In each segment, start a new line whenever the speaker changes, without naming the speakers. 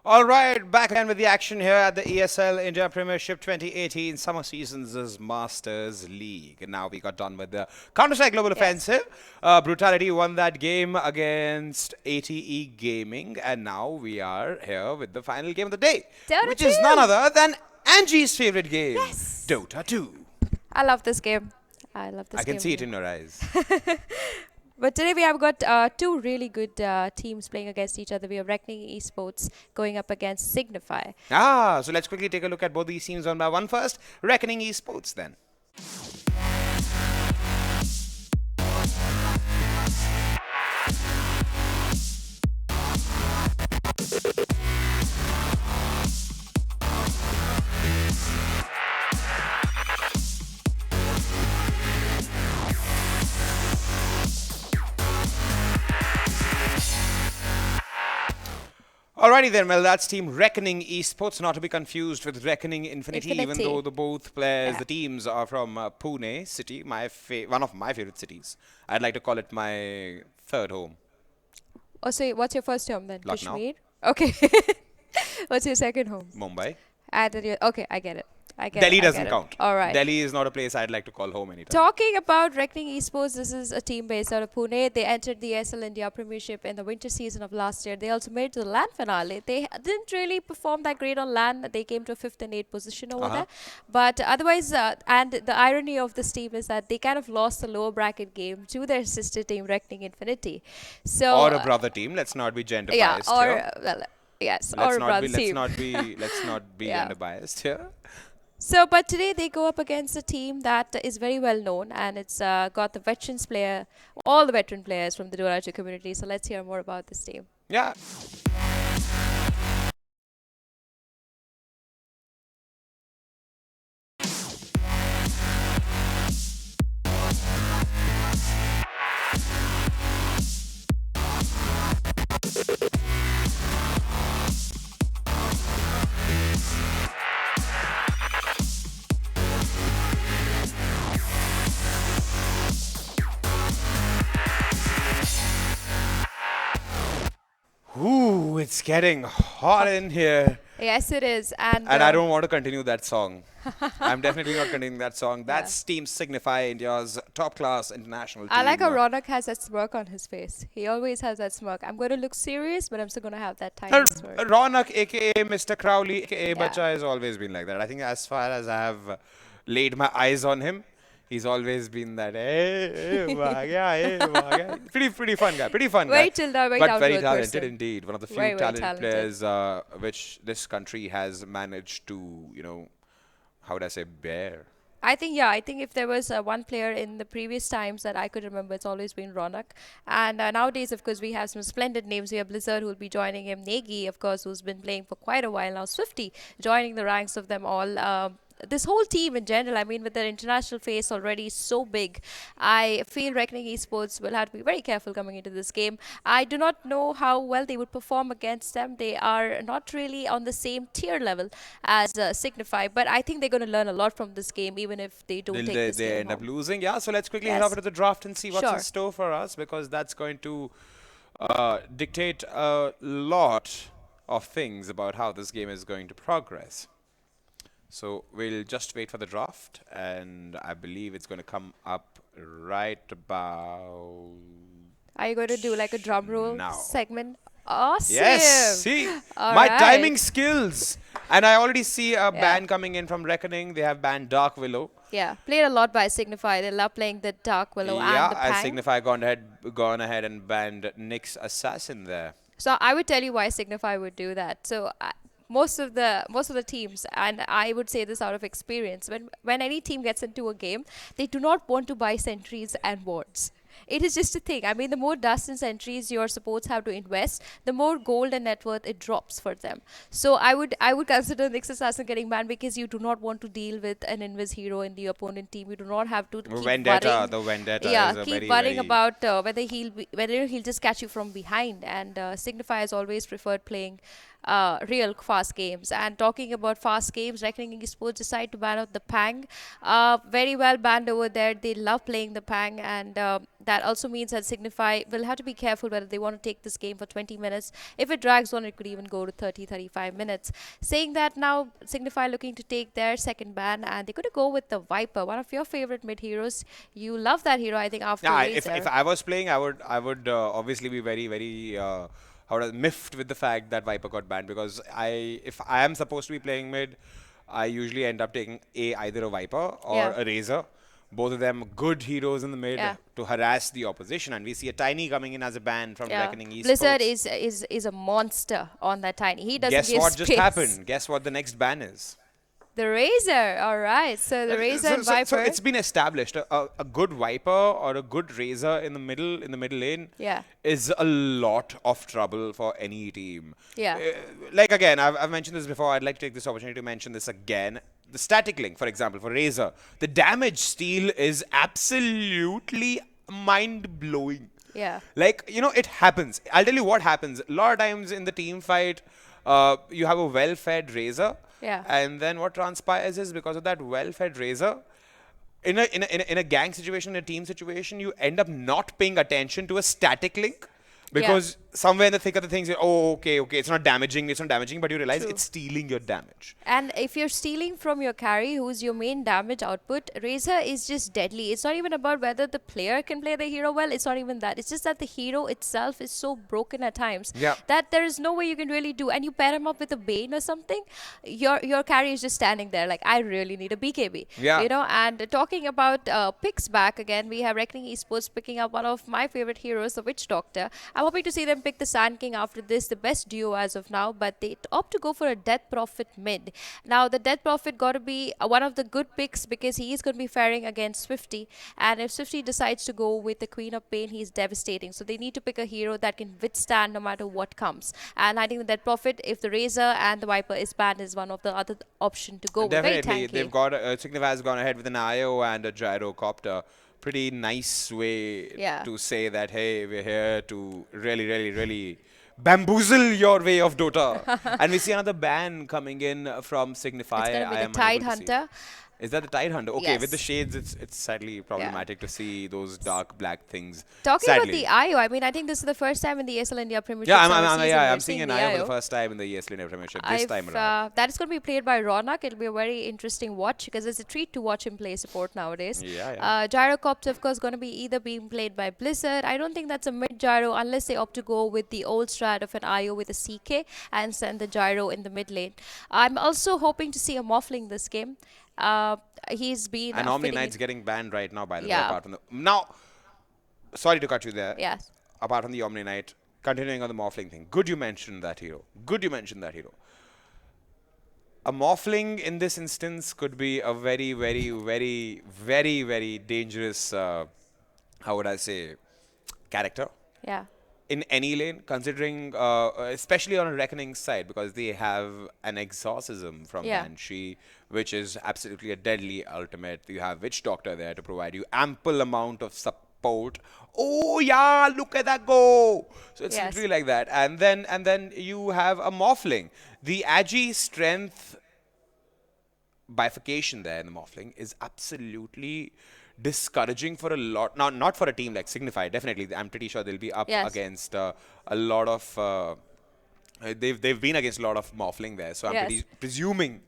All right, back again with the action here at the ESL India Premiership 2018 Summer Seasons Masters League. And now we got done with the Counter-Strike Global
Yes.
Offensive. Brutality won that game against ATE Gaming. And now we are here with the final game of the day,
Dota
which is none
2.
other than Angie's favorite game,
Yes.
Dota 2.
I love this game. I love this
I
game.
can see it in your eyes.
But today we have got two really good teams playing against each other. We have Reckoning Esports going up against Signify.
So let's quickly take a look at both these teams one by one first. Reckoning Esports then. Alrighty then, well, that's Team Reckoning Esports, not to be confused with Reckoning Infinity, even though the both players, the teams are from Pune city, one of my favorite cities. I'd like to call it my third home.
Oh, so what's your first home then?
Lucknow.
Kashmir? Okay. What's your second home?
Mumbai.
Okay, I get it.
Delhi doesn't count.
All right.
Delhi is not a place I'd like to call home anytime.
Talking about Reckoning Esports, this is a team based out of Pune. They entered the ESL India Premiership in the winter season of last year. They also made it to the LAN finale. They didn't really perform that great on LAN. They came to a 5th and 8th position over there. But otherwise, and the irony of this team is that they kind of lost the lower bracket game to their sister team, Reckoning Infinity. So
Or a brother team. Let's not be gender biased here.
Yes,
Let's
or a
not
brother
be,
team.
let's not be
Yeah.
gender biased here.
So, but today they go up against a team that is very well known, and it's got the all the veteran players from the Dota 2 community. So let's hear more about this team.
Yeah. Ooh, it's getting hot in here.
Yes, it is, and
And I don't want to continue that song. I'm definitely not continuing that song. That's Team Signify, India's top-class international team.
I like how Ronak has that smirk on his face. He always has that smirk. I'm going to look serious, but I'm still going to have that tiny smirk.
Ronak, aka Mr. Crowley, aka
Yeah.
Bacha, has always been like that. I think as far as I have laid my eyes on him, he's always been that. Pretty fun guy. Pretty fun
Very
guy.
chilled out, very
But
down
very
to earth
talented
person.
indeed. One of the few
Very, very
talented
talented.
players which this country has managed to, how would I say, bear.
I think if there was one player in the previous times that I could remember, it's always been Ronak. And nowadays, of course, we have some splendid names. We have Blizzard, who will be joining him. Negi, of course, who's been playing for quite a while now. Swifty, joining the ranks of them all. This whole team in general, I mean, with their international face already so big, I feel Reckoning Esports will have to be very careful coming into this game. I do not know how well they would perform against them. They are not really on the same tier level as Signify, but I think they're going to learn a lot from this game, even if they don't
Will
take
they,
this
they
game
end up
home.
losing? Yeah, so let's quickly head
Yes.
over to the draft and see what's in
Sure.
store for us, because that's going to dictate a lot of things about how this game is going to progress. So we'll just wait for the draft, and I believe it's going to come up right about
Are you going to do like a drum roll
now.
segment? Awesome.
Yes, see,
All
my
right.
timing skills. And I already see a band coming in from Reckoning. They have banned Dark Willow.
Yeah, played a lot by Signify. They love playing the Dark Willow
Yeah,
and the
as
Pang.
Signify gone ahead and banned Nyx Assassin there.
So I would tell you why Signify would do that. So most of the teams, and I would say this out of experience, when any team gets into a game, they do not want to buy sentries and wards. It is just a thing. I mean, the more dust and sentries your supports have to invest, the more gold and net worth it drops for them. So I would consider Nyx Assassin getting banned, because you do not want to deal with an invis hero in the opponent team. You do not have to keep worrying.
The Vendetta
Yeah,
is a
keep
very,
worrying
very
about whether he'll just catch you from behind. And Signify has always preferred playing real fast games. And talking about fast games, Reckoning Esports decide to ban out the Pang. Very well banned over there. They love playing the Pang, and that also means that Signify will have to be careful whether they want to take this game for 20 minutes. If it drags on, it could even go to 30, 35 minutes. Saying that, now Signify looking to take their second ban, and they're going to go with the Viper, one of your favorite mid heroes. You love that hero, I think, after
Yeah, if
Razor.
I was playing, I would obviously be very how would I, miffed with the fact that Viper got banned, because if I am supposed to be playing mid, I usually end up taking either a Viper or
Yeah,
a Razor. Both of them good heroes in the mid
yeah.
to harass the opposition, and we see a Tiny coming in as a ban from
Yeah,
Reckoning
Blizzard
Esports.
is a monster on that Tiny. He doesn't
Guess
give
what just
space.
happened? Guess what the next ban is?
The Razor. All right. So the Razor and
So
Viper.
it's been established a good Viper or a good Razor in the middle lane
Yeah.
is a lot of trouble for any team.
Yeah.
Like again, I've mentioned this before. I'd like to take this opportunity to mention this again. The static link, for example, for Razor, the damage steal is absolutely mind blowing.
Yeah.
Like, it happens. I'll tell you what happens. A lot of times in the team fight, you have a well-fed Razor,
Yeah.
and then what transpires is, because of that well-fed Razor, in a gang situation, in a team situation, you end up not paying attention to a static link,
Yeah.
because somewhere in the thick of the things, oh, okay, it's not damaging, but you realize
True.
it's stealing your damage.
And if you're stealing from your carry, who's your main damage output, Razor is just deadly. It's not even about whether the player can play the hero well. It's not even that. It's just that the hero itself is so broken at times
Yeah.
that there is no way you can really do. And you pair him up with a Bane or something, your carry is just standing there like, I really need a BKB.
Yeah.
And talking about picks back again, we have Reckoning Esports picking up one of my favorite heroes, the Witch Doctor. I'm hoping to see them pick the Sand King after this, the best duo as of now, but they opt to go for a Death Prophet mid. Now, the Death Prophet got to be one of the good picks because he is going to be faring against Swifty, and if Swifty decides to go with the Queen of Pain, he's devastating. So they need to pick a hero that can withstand no matter what comes. And I think the Death Prophet, if the Razor and the Viper is banned, is one of the other option to go with. Very
Definitely, they've
tanky.
got Signify has gone ahead with an IO and a gyrocopter. Pretty nice way
Yeah.
to say that, hey, we're here to really bamboozle your way of Dota. And we see another ban coming in from
It's
Signify.
going to be
I
the
am
Tide
unable to see.
Hunter.
Is that the Tide Hunter? Okay, with the
Yes.
shades, it's sadly
Yeah.
problematic to see those dark black things.
Talking about
Sadly.
the IO, I mean, I think this is the first time in the ESL India Premiership
Yeah,
summer season
yeah,
we're
I'm seeing
seeing
an
the
IO for the
IO.
first time in the ESL Premiership this time around.
That is going to be played by Ronak. It'll be a very interesting watch because it's a treat to watch him play support nowadays.
Yeah.
Gyrocopter, of course, going to be either being played by Blizzard. I don't think that's a mid gyro unless they opt to go with the old strat of an IO with a CK and send the gyro in the mid lane. I'm also hoping to see a Morphling this game. He's been
And Omni
fitting
Knight's
in.
getting banned right now, by the way,
Yeah.
apart from the. Now, sorry to cut you there.
Yes.
Apart from the Omni Knight, continuing on the Morphling thing. Good you mentioned that hero. Good you mentioned that hero. A Morphling in this instance could be a very dangerous, how would I say, character
Yeah.
in any lane, considering, especially on a Reckoning side, because they have an exorcism from
Yeah.
Banshee, which is absolutely a deadly ultimate. You have Witch Doctor there to provide you ample amount of support. Oh yeah, look at that go! So it's
Yes.
literally like that, and then you have a Morphling. The Agi strength bifurcation there in the Morphling is absolutely discouraging for a lot. Now, not for a team like Signify. Definitely, I'm pretty sure they'll be up
Yes.
against a lot of. They've been against a lot of Morphling there, so I'm
Yes.
pretty presuming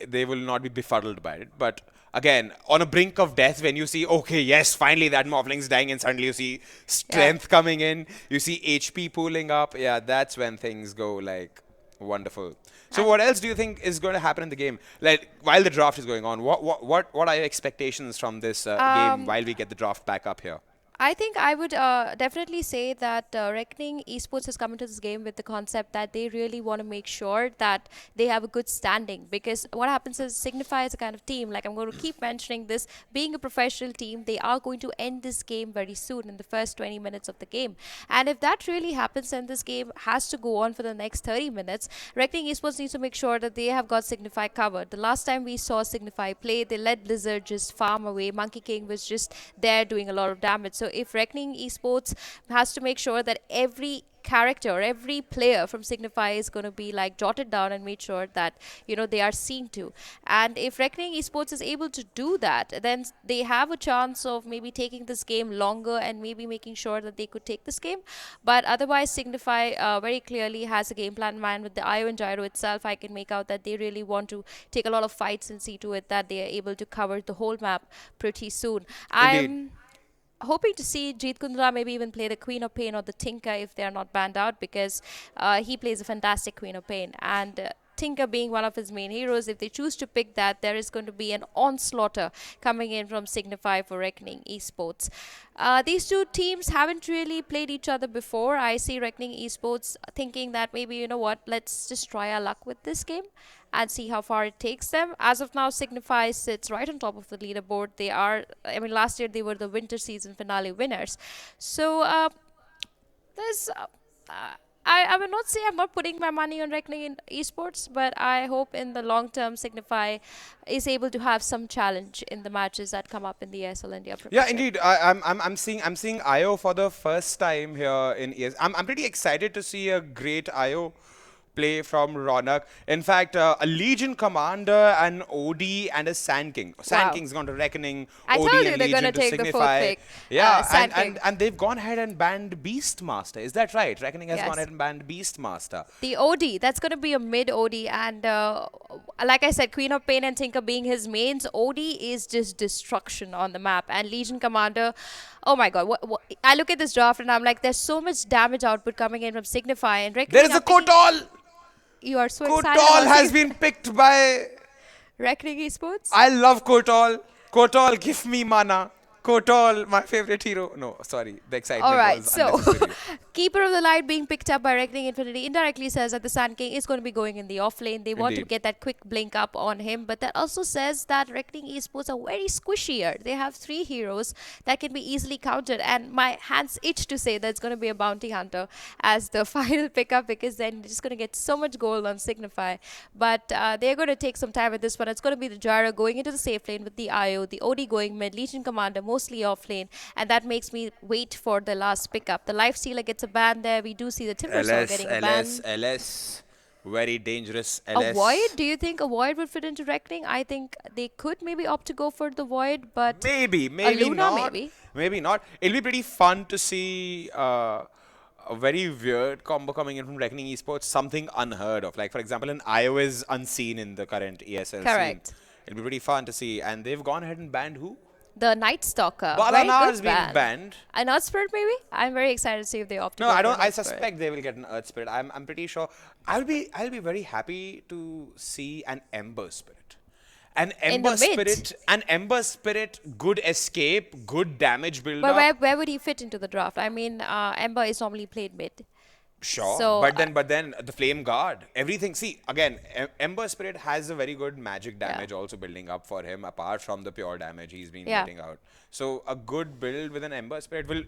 they will not be befuddled by it. But again, on a brink of death, when you see, okay, yes, finally that Morphling's dying, and suddenly you see strength coming in, you see HP pooling up. Yeah, that's when things go like wonderful. So, what else do you think is going to happen in the game? Like while the draft is going on, what are your expectations from this game while we get the draft back up here?
I think I would definitely say that Reckoning Esports has come into this game with the concept that they really want to make sure that they have a good standing. Because what happens is Signify is a kind of team, like I'm going to keep mentioning this, being a professional team, they are going to end this game very soon in the first 20 minutes of the game. And if that really happens, then this game has to go on for the next 30 minutes. Reckoning Esports needs to make sure that they have got Signify covered. The last time we saw Signify play, they let Blizzard just farm away. Monkey King was just there doing a lot of damage. So So if Reckoning Esports has to make sure that every character, every player from Signify is going to be like jotted down and made sure that they are seen to. And if Reckoning Esports is able to do that, then they have a chance of maybe taking this game longer and maybe making sure that they could take this game. But otherwise, Signify very clearly has a game plan in mind with the IO and Gyro itself. I can make out that they really want to take a lot of fights and see to it that they are able to cover the whole map pretty soon.
Indeed.
I'm hoping to see Jeet Kundra maybe even play the Queen of Pain or the Tinker if they are not banned out, because he plays a fantastic Queen of Pain. And Tinker being one of his main heroes, if they choose to pick that, there is going to be an onslaughter coming in from Signify for Reckoning Esports. These two teams haven't really played each other before. I see Reckoning Esports thinking that maybe, what, let's just try our luck with this game and see how far it takes them. As of now, Signify sits right on top of the leaderboard. They are, I mean, last year they were the winter season finale winners. So there's, I will not say I'm not putting my money on Reckoning in esports, but I hope in the long term Signify is able to have some challenge in the matches that come up in the ESL India
Yeah,
Premiership.
indeed. I'm seeing IO for the first time here in ES. I'm pretty excited to see a great IO play from Ronak. In fact, a Legion Commander, an OD, and a Sand King. Sand
Wow.
King's gone to Reckoning,
I
OD
told you
and
they're going to
Legion to
take the fourth
Signify.
pick.
Yeah,
Sand King.
and they've gone ahead and banned Beastmaster. Is that right? Reckoning has gone
Yes.
ahead and banned Beastmaster.
The OD, that's going to be a mid OD. And like I said, Queen of Pain and Tinker being his mains, OD is just destruction on the map. And Legion Commander, oh my god. I look at this draft and I'm like, there's so much damage output coming in from Signify. And
There
Reckoning
is a
are picking.
Kotal!
You are so excited
Kotal
about
has been picked by...
Reckoning Esports?
I love Kotal. Kotal, give me mana. Kotal, my favorite hero. No, sorry. The excitement
All right,
was
so
unnecessary.
Keeper of the Light being picked up by Reckoning Infinity indirectly says that the Sand King is going to be going in the off lane. They want to
Indeed.
get that quick blink up on him, but that also says that Reckoning Esports are very squishier. They have 3 heroes that can be easily countered, and my hands itch to say that it's going to be a Bounty Hunter as the final pickup, because then you're just going to get so much gold on Signify. But they're going to take some time with this one. It's going to be the Gyro going into the safe lane with the IO, the OD going mid, Legion Commander mostly off lane, and that makes me wait for the last pickup. The Life Stealer gets a ban there. We do see the Timbersaw getting a ban.
LS. Very dangerous
A
LS.
Void? Do you think a Void would fit into Reckoning? I think they could maybe opt to go for the Void, but
Maybe
Luna,
not.
maybe.
Maybe not. It'll be pretty fun to see a very weird combo coming in from Reckoning Esports, something unheard of. Like, for example, an IO is unseen in the current ESL
Correct.
scene. It'll be pretty fun to see. And they've gone ahead and banned who?
The Night Stalker.
Balana
Very
has
good
been
ban.
banned.
An Earth Spirit, maybe? I'm very excited to see if they opt to
No,
go
I
for
don't.
an
I
Earth Spirit.
suspect they will get an Earth Spirit. I'm pretty sure. I'll be very happy to see an Ember Spirit.
In the mid.
An Ember Spirit, good escape, good damage build
But
up.
where would he fit into the draft? I mean, Ember is normally played mid.
Sure,
So,
but then the Flame Guard, everything. See, again, Ember Spirit has a very good magic damage also building up for him, apart from the pure damage he's been
Yeah.
getting out. So a good build with an Ember Spirit will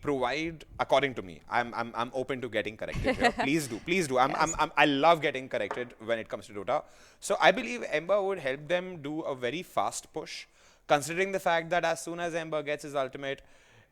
provide, according to me. I'm open to getting corrected here. Please do. I love getting corrected when it comes to Dota. So I believe Ember would help them do a very fast push, considering the fact that as soon as Ember gets his ultimate,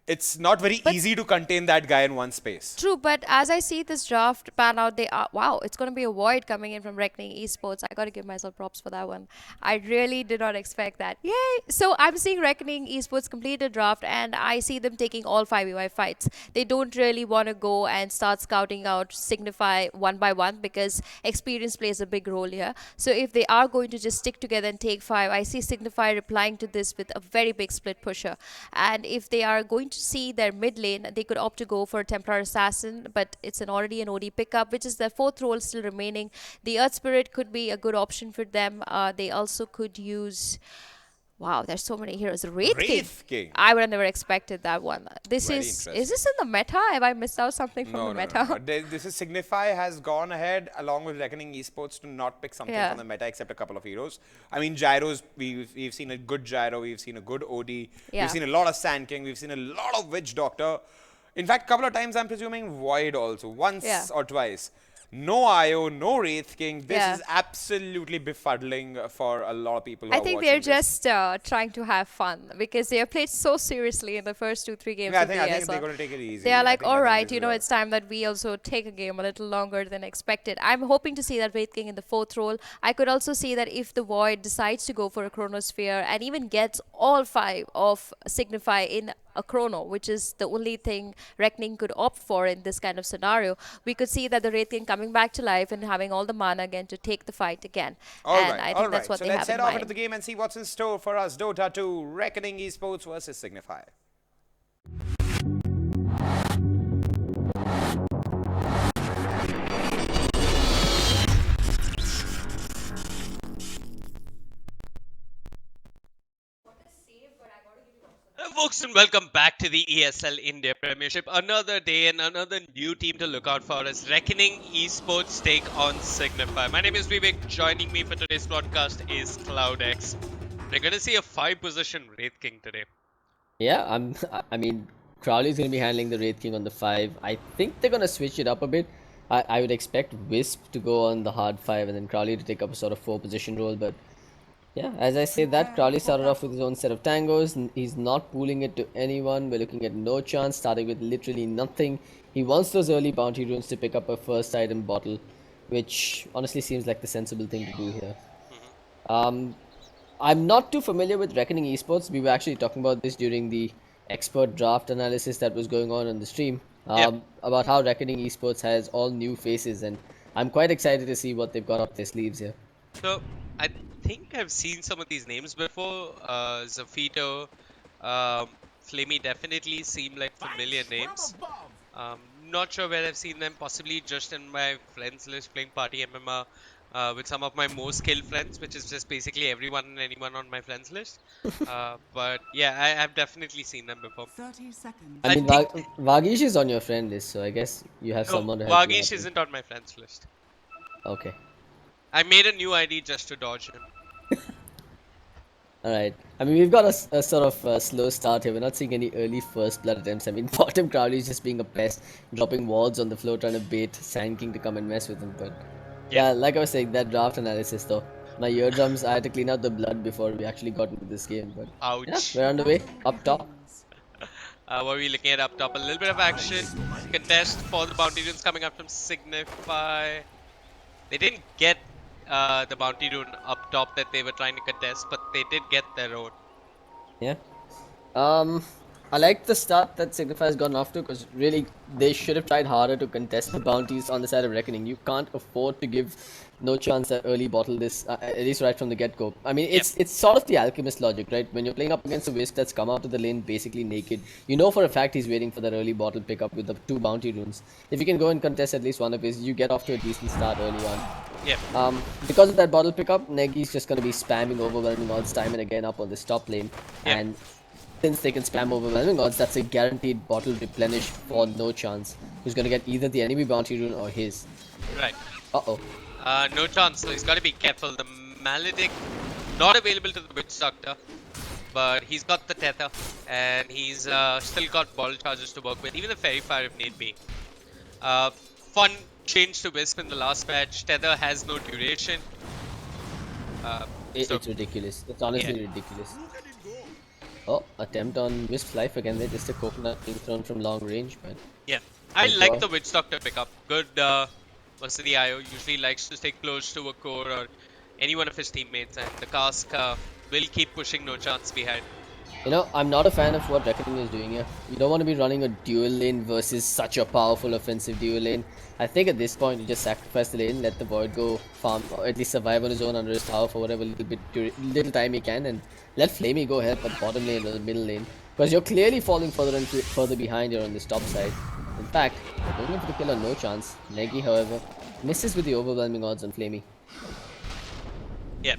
it's not very easy to contain that guy in one space.
True, but as I see this draft pan out, they are wow, it's going to be a Void coming in from Reckoning Esports. I got to give myself props for that one. I really did not expect that. Yay! So I'm seeing Reckoning Esports complete the draft, and I see them taking all 5v5 fights. They don't really want to go and start scouting out Signify one by one, because experience plays a big role here. So if they are going to just stick together and take 5, I see Signify replying to this with a very big split pusher. And if they are going to see their mid lane, they could opt to go for Templar Assassin, but it's already an OD pickup, which is their 4th role still remaining. The Earth Spirit could be a good option for them. They also could use... Wow, there's so many heroes. Wraith
King.
I would have never expected that one. This
Very
is
interesting.
this in the meta? Have I missed out something from
No,
the
no,
meta?
no. This is Signify has gone ahead along with Reckoning Esports to not pick something
Yeah.
from the meta except a couple of heroes. I mean, Gyros, we've seen a good Gyro, we've seen a good OD,
Yeah.
we've seen a lot of Sand King, we've seen a lot of Witch Doctor. In fact, a couple of times I'm presuming Void also, once
Yeah.
or twice. No IO, no Wraith King. This
Yeah.
is absolutely befuddling for a lot of people who
I
are
think they're
watching this.
just trying to have fun because they have played so seriously in the first 2-3 games
Yeah,
of the
I think they're
ESL.
going to take it
They are
easy.
like, all
I think
right,
this is a
it's time that we also take a game a little longer than expected. I'm hoping to see that Wraith King in the fourth role. I could also see that if the Void decides to go for a Chronosphere and even gets all 5 of Signify in a Chrono, which is the only thing Reckoning could opt for in this kind of scenario, we could see that the Wraith King coming back to life and having all the mana again to take the fight again.
all
And
right,
I
all
think that's
right.
what
So
they
let's
have
head
in
off into
mind.
the game and see what's in store for us. Dota 2, Reckoning Esports versus Signify.
Folks, and welcome back to the ESL India Premiership. Another day and another new team to look out for as Reckoning Esports take on Signify. My name is Vivek. Joining me for today's broadcast is CloudX. We're going to see a 5-position Wraith King today.
Yeah, I mean, Crowley's going to be handling the Wraith King on the 5. I think they're going to switch it up a bit. I would expect Wisp to go on the hard 5 and then Crowley to take up a sort of 4-position role. But yeah, as I say that, Crowley started off with his own set of tangos. He's not pooling it to anyone. We're looking at no chance, starting with literally nothing. He wants those early bounty runes to pick up a first item bottle, which honestly seems like the sensible thing to do here. Um, I'm not too familiar with Reckoning Esports. We were actually talking about this during the expert draft analysis that was going on the stream,
Yep.
about how Reckoning Esports has all new faces, and I'm quite excited to see what they've got up their sleeves here.
So, I think I've seen some of these names before. Zafito, Flamey definitely seem like familiar names. Not sure where I've seen them, possibly just in my friends list playing Party MMR with some of my most skilled friends, which is just basically everyone and anyone on my friends list. But yeah, I've definitely seen them before.
30 seconds.
I
I
mean,
think
Vagish is on your friend list, so I guess you have
no,
someone to help you out
Vagish
with.
isn't on my friends list.
Okay.
I made a new ID just to dodge him.
Alright. I mean, we've got a sort of slow start here. We're not seeing any early first blood attempts. I mean, bottom Crowley is just being a pest, dropping wards on the floor, trying to bait Sand King to come and mess with him. But
Yeah.
yeah, like I was saying, that draft analysis though. My eardrums, I had to clean out the blood before we actually got into this game. But yeah,
Ouch.
we're on the way. Up top.
What are we looking at up top? A little bit of action. Contest for the bounty runes coming up from Signify. They didn't get the bounty rune up top that they were trying to contest, but they did get their own.
Yeah. I like the start that Signify has gotten off to, because really they should have tried harder to contest the bounties on the side of Reckoning. You can't afford to give no chance that early bottle this, at least right from the get-go. I mean, it's sort of the Alchemist logic, right? When you're playing up against a Wisp that's come out to the lane basically naked, you know for a fact he's waiting for that early bottle pickup with the 2 bounty runes. If you can go and contest at least one of his, you get off to a decent start early on.
Yeah.
Because of that bottle pickup, Negi's just going to be spamming overwhelming odds time and again up on this top lane.
Yeah.
And since they can spam overwhelming odds, that's a guaranteed bottle replenish for no chance. Who's going to get either the enemy bounty rune or his.
Right.
Uh-oh.
No chance, so he's got to be careful. The Maledict not available to the Witch Doctor, but he's got the Tether, and he's still got ball charges to work with, even the Fairy Fire if need be. Fun change to Wisp in the last patch. Tether has no duration. So-
It's ridiculous. It's honestly ridiculous. Oh, attempt on Wisp's life again. They just a coconut being thrown from long range, but
Yeah, I
Good
like
call.
the Witch Doctor pickup. Good Vasily IO usually likes to stay close to a core or any one of his teammates, and the cask will keep pushing no chance behind.
you know, I'm not a fan of what Reckoning is doing here. You don't want to be running a dual lane versus such a powerful offensive dual lane. I think at this point you just sacrifice the lane, let the Void go farm, or at least survive on his own under his tower for whatever little time he can, and let Flamey go help at bottom lane or the middle lane. Because you're clearly falling further and further behind here on this top side. In fact, going in for the kill on no chance. Negi, however, misses with the overwhelming odds on Flamey.
Yeah,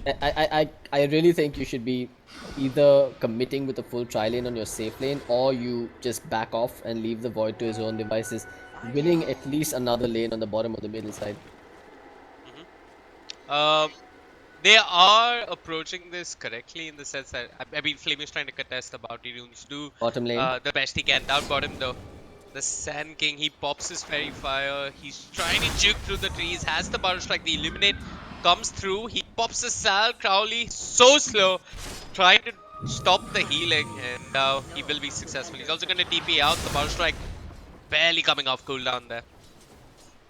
I really think you should be either committing with a full tri lane on your safe lane, or you just back off and leave the Void to his own devices, winning at least another lane on the bottom or the middle side.
they are approaching this correctly in the sense that I mean Flame is trying to contest the bounty runes, do
Bottom lane.
the best he can. Down bottom though, The Sand King, he pops his Fairy Fire. He's trying to juke through the trees. Has the Power Strike. The Illuminate comes through. He pops his Sal. Crowley, so slow. Trying to stop the healing. And he will be successful. He's also going to TP out. The Power Strike barely coming off cooldown there.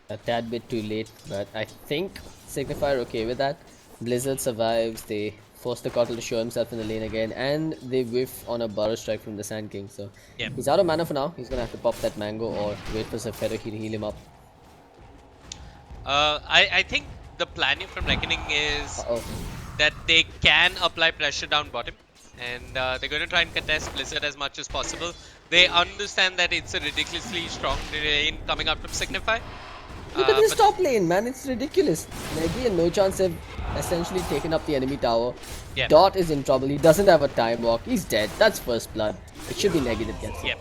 A tad bit too late, but I think Signify are okay with that. Blizzard survives. They force the Cottle to show himself in the lane again, and they whiff on a Burrow Strike from the Sand King. So
Yep.
he's out of mana for now. He's gonna have to pop that mango or wait for Zephyro to heal him up.
I think the plan from Reckoning is
Uh-oh.
that they can apply pressure down bottom, and they're going to try and contest Blizzard as much as possible. They understand that it's a ridiculously strong lane coming out from Signify.
Look at this
but-
top lane, man. It's ridiculous. Negi and No Chance have essentially taken up the enemy tower.
Yeah.
Dot is in trouble. He doesn't have a time walk. He's dead. That's first blood. It should be Negi that gets it.
Yep.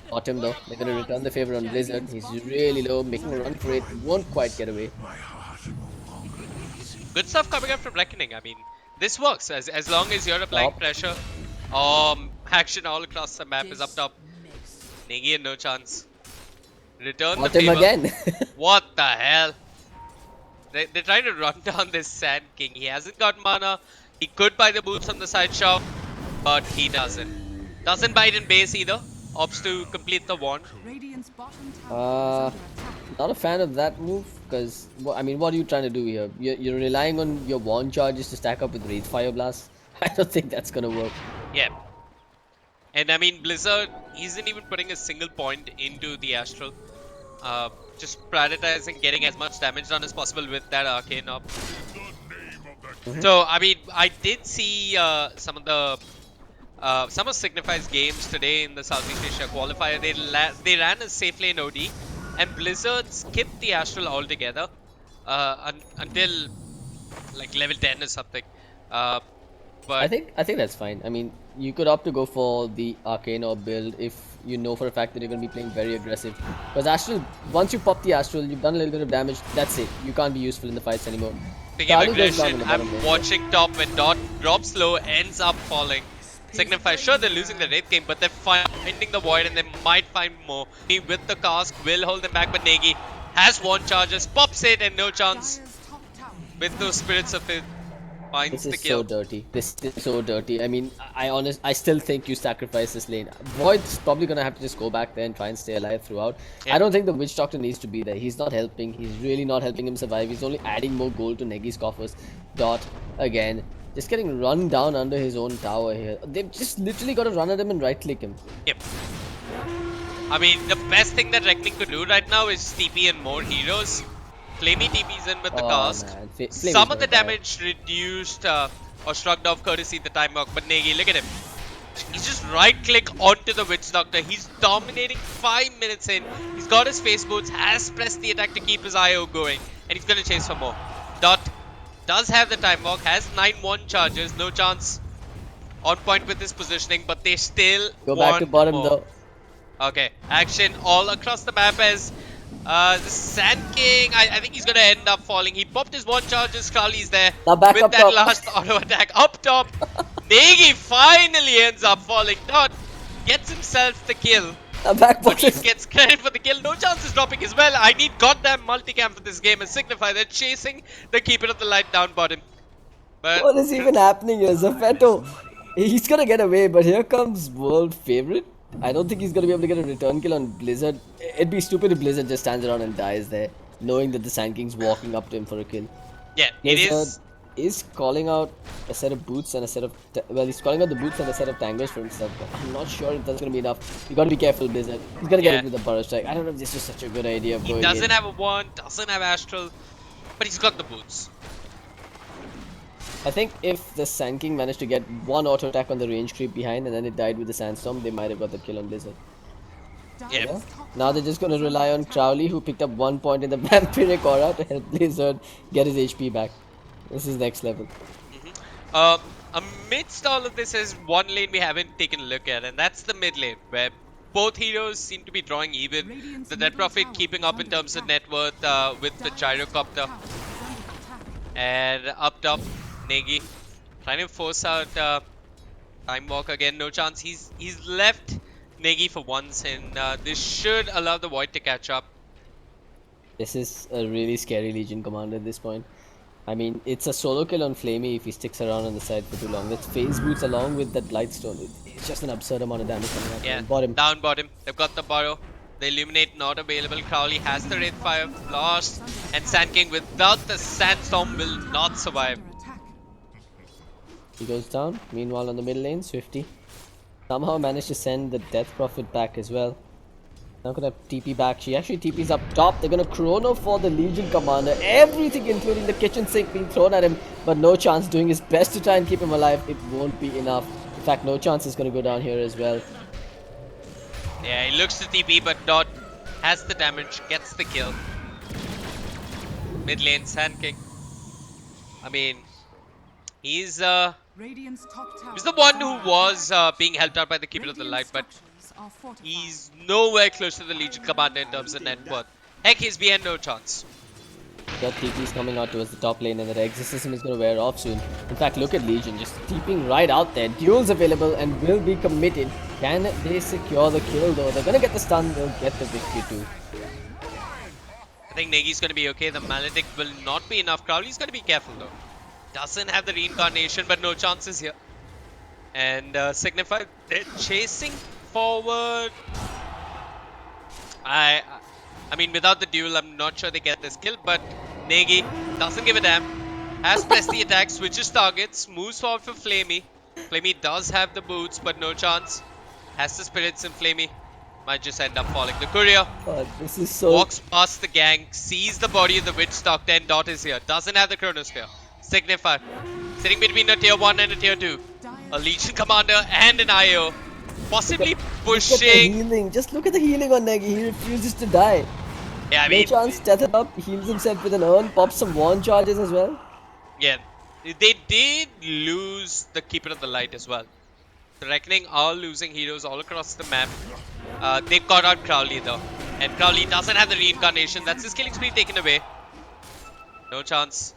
Bottom though. They're gonna return the favor on Blizzard. He's really low, making a run for it. Won't quite get away.
Good stuff coming up from Reckoning. I mean, this works as long as you're applying
Top.
pressure. Action all across the map is up top. Negi and No Chance. Return the
Bottom
favor.
again.
What the hell? They're trying to run down this Sand King. He hasn't got mana. He could buy the boots on the side shop, but he doesn't. Doesn't buy it in base either. Opts to complete the wand.
Not a fan of that move, because I mean, what are you trying to do here? You're relying on your wand charges to stack up with Wraith Fire Blast. I don't think that's gonna work.
Yeah. And I mean, Blizzard isn't even putting a single point into the Astral. Just prioritizing getting as much damage done as possible with that Arcane up. So, I mean, I did see some of Signify's games today in the Southeast Asia qualifier. They ran a safe lane OD, and Blizzard skipped the Astral altogether until like level 10 or something. But
I think that's fine. I mean, you could opt to go for the Arcane Orb build if you know for a fact that you're going to be playing very aggressive. Because Astral, once you pop the Astral, you've done a little bit of damage. That's it. You can't be useful in the fights anymore.
Speaking of
Charlie goes down in
aggression,
the bottom
I'm
lane.
watching top when Dot drops low, ends up falling. Signify, sure they're losing the Wraith game, but they're finding the void and they might find more. He with the cask will hold them back, but Negi has one charges, pops it, and No Chance with those spirits of it finds
This
the
is
kill.
so dirty. This is so dirty. I mean, I still think you sacrifice this lane. Void's probably gonna have to just go back there and try and stay alive throughout.
Yeah.
I don't think the Witch Doctor needs to be there. He's not helping. He's really not helping him survive. He's only adding more gold to Negi's coffers. Dot again, just getting run down under his own tower here. They've just literally got to run at him and right click him.
Yep. I mean, the best thing that Reckoning could do right now is TP and more heroes. Flamey TP's in with the cast.
Man.
Some of the damage reduced or shrugged off courtesy the time walk, but Negi, look at him. He's just right click onto the Witch Doctor. He's dominating 5 minutes in. He's got his face boots, has pressed the attack to keep his IO going, and he's gonna chase for more. Dot does have the time walk, has 9-1 charges, No Chance on point with his positioning, but they still
Go back to
want
bottom
more.
though.
Okay, action all across the map as the Sand King, I think he's gonna end up falling. He popped his one charges, Crowley's there
Now back
with
up
that
top.
last auto attack up top. Negi finally ends up falling. Dot gets himself the kill,
Now back
but he
bottom.
gets credit for the kill. No Chance is dropping as well. I need goddamn multicam for this game and Signify. They're chasing the Keeper of the Light down bottom. But
What is even happening here? Zephyro, he's gonna get away, but here comes world favorite. I don't think he's gonna be able to get a return kill on Blizzard. It'd be stupid if Blizzard just stands around and dies there, knowing that the Sand King's walking up to him for a kill.
yeah, it
Blizzard
is.
is calling out a set of boots and a set of well, he's calling out the boots and a set of tangos for himself. But I'm not sure if that's gonna be enough. You gotta be careful, Blizzard. He's gonna get
Yeah.
it with a Burrow Strike. I don't know if this is such a good idea of
He
going
doesn't
in.
have a wand, doesn't have Astral, but he's got the boots.
I think if the Sand King managed to get one auto attack on the range creep behind and then it died with the Sandstorm, they might have got the kill on Blizzard.
Yeah.
Yeah. Now they're just gonna rely on Crowley, who picked up 1 point in the Vampiric Aura to help Blizzard get his HP back. This is next level.
Amidst all of this is one lane we haven't taken a look at, and that's the mid lane, where both heroes seem to be drawing even. The Net Profit keeping up in terms of net worth with the Gyrocopter. And up top, Negi trying to force out Time Walk again. No Chance. He's left Negi for once, and this should allow the Void to catch up.
This is a really scary Legion commander at this point. I mean, it's a solo kill on Flamey if he sticks around on the side for too long. That's phase boots along with that Lightstone. It's just an absurd amount of damage coming out.
Yeah,
Bottom.
down bottom. They've got the Burrow. The Illuminate not available. Crowley has the Wraithfire Blast, and Sand King without the Sandstorm will not survive.
He goes down. Meanwhile, on the middle lane, Swifty somehow managed to send the Death Prophet back as well. Now gonna TP back. She actually TP's up top. They're gonna chrono for the Legion commander. Everything, including the kitchen sink, being thrown at him, but no chance. Doing his best to try and keep him alive. It won't be enough. In fact, no chance is gonna go down here as well.
Yeah, he looks to TP, but Dot has the damage, gets the kill. Mid lane, Sand King. I mean, he's the one who was being helped out by the Keeper of the Light, but he's nowhere close to the Legion commander in terms of net worth. Heck, he's behind, no chance.
Got TP's coming out towards the top lane, and the exorcism is going to wear off soon. In fact, look at Legion just TPing right out there. Duels available and will be committed. Can they secure the kill though? They're going to get the stun, they'll get the victory too.
I think Negi's going to be okay. The Maledict will not be enough. Crowley's going to be careful though. Doesn't have the reincarnation, but no chances here. And Signify, they're chasing forward. I mean, without the duel, I'm not sure they get this kill, but Negi doesn't give a damn. Has pressed the attack, switches targets, moves forward for Flamey. Flamey does have the boots, but no chance. Has the spirits in Flamey. Might just end up falling. The courier
This is so...
walks past the gang, sees the body of the Witch Doctor, 10 Dot is here. Doesn't have the Chronosphere. Signify, sitting between a tier 1 and a tier 2. A Legion commander and an IO. Possibly pushing.
Look at the healing. Just look at the healing on Negi. He refuses to die.
Yeah, I
No
mean,
chance, death it up, heals himself with an urn, pops some wand charges as well.
yeah, they did lose the Keeper of the Light as well. The Reckoning are losing heroes all across the map. They've got out Crowley though, and Crowley doesn't have the reincarnation. That's his killing spree taken away. No chance.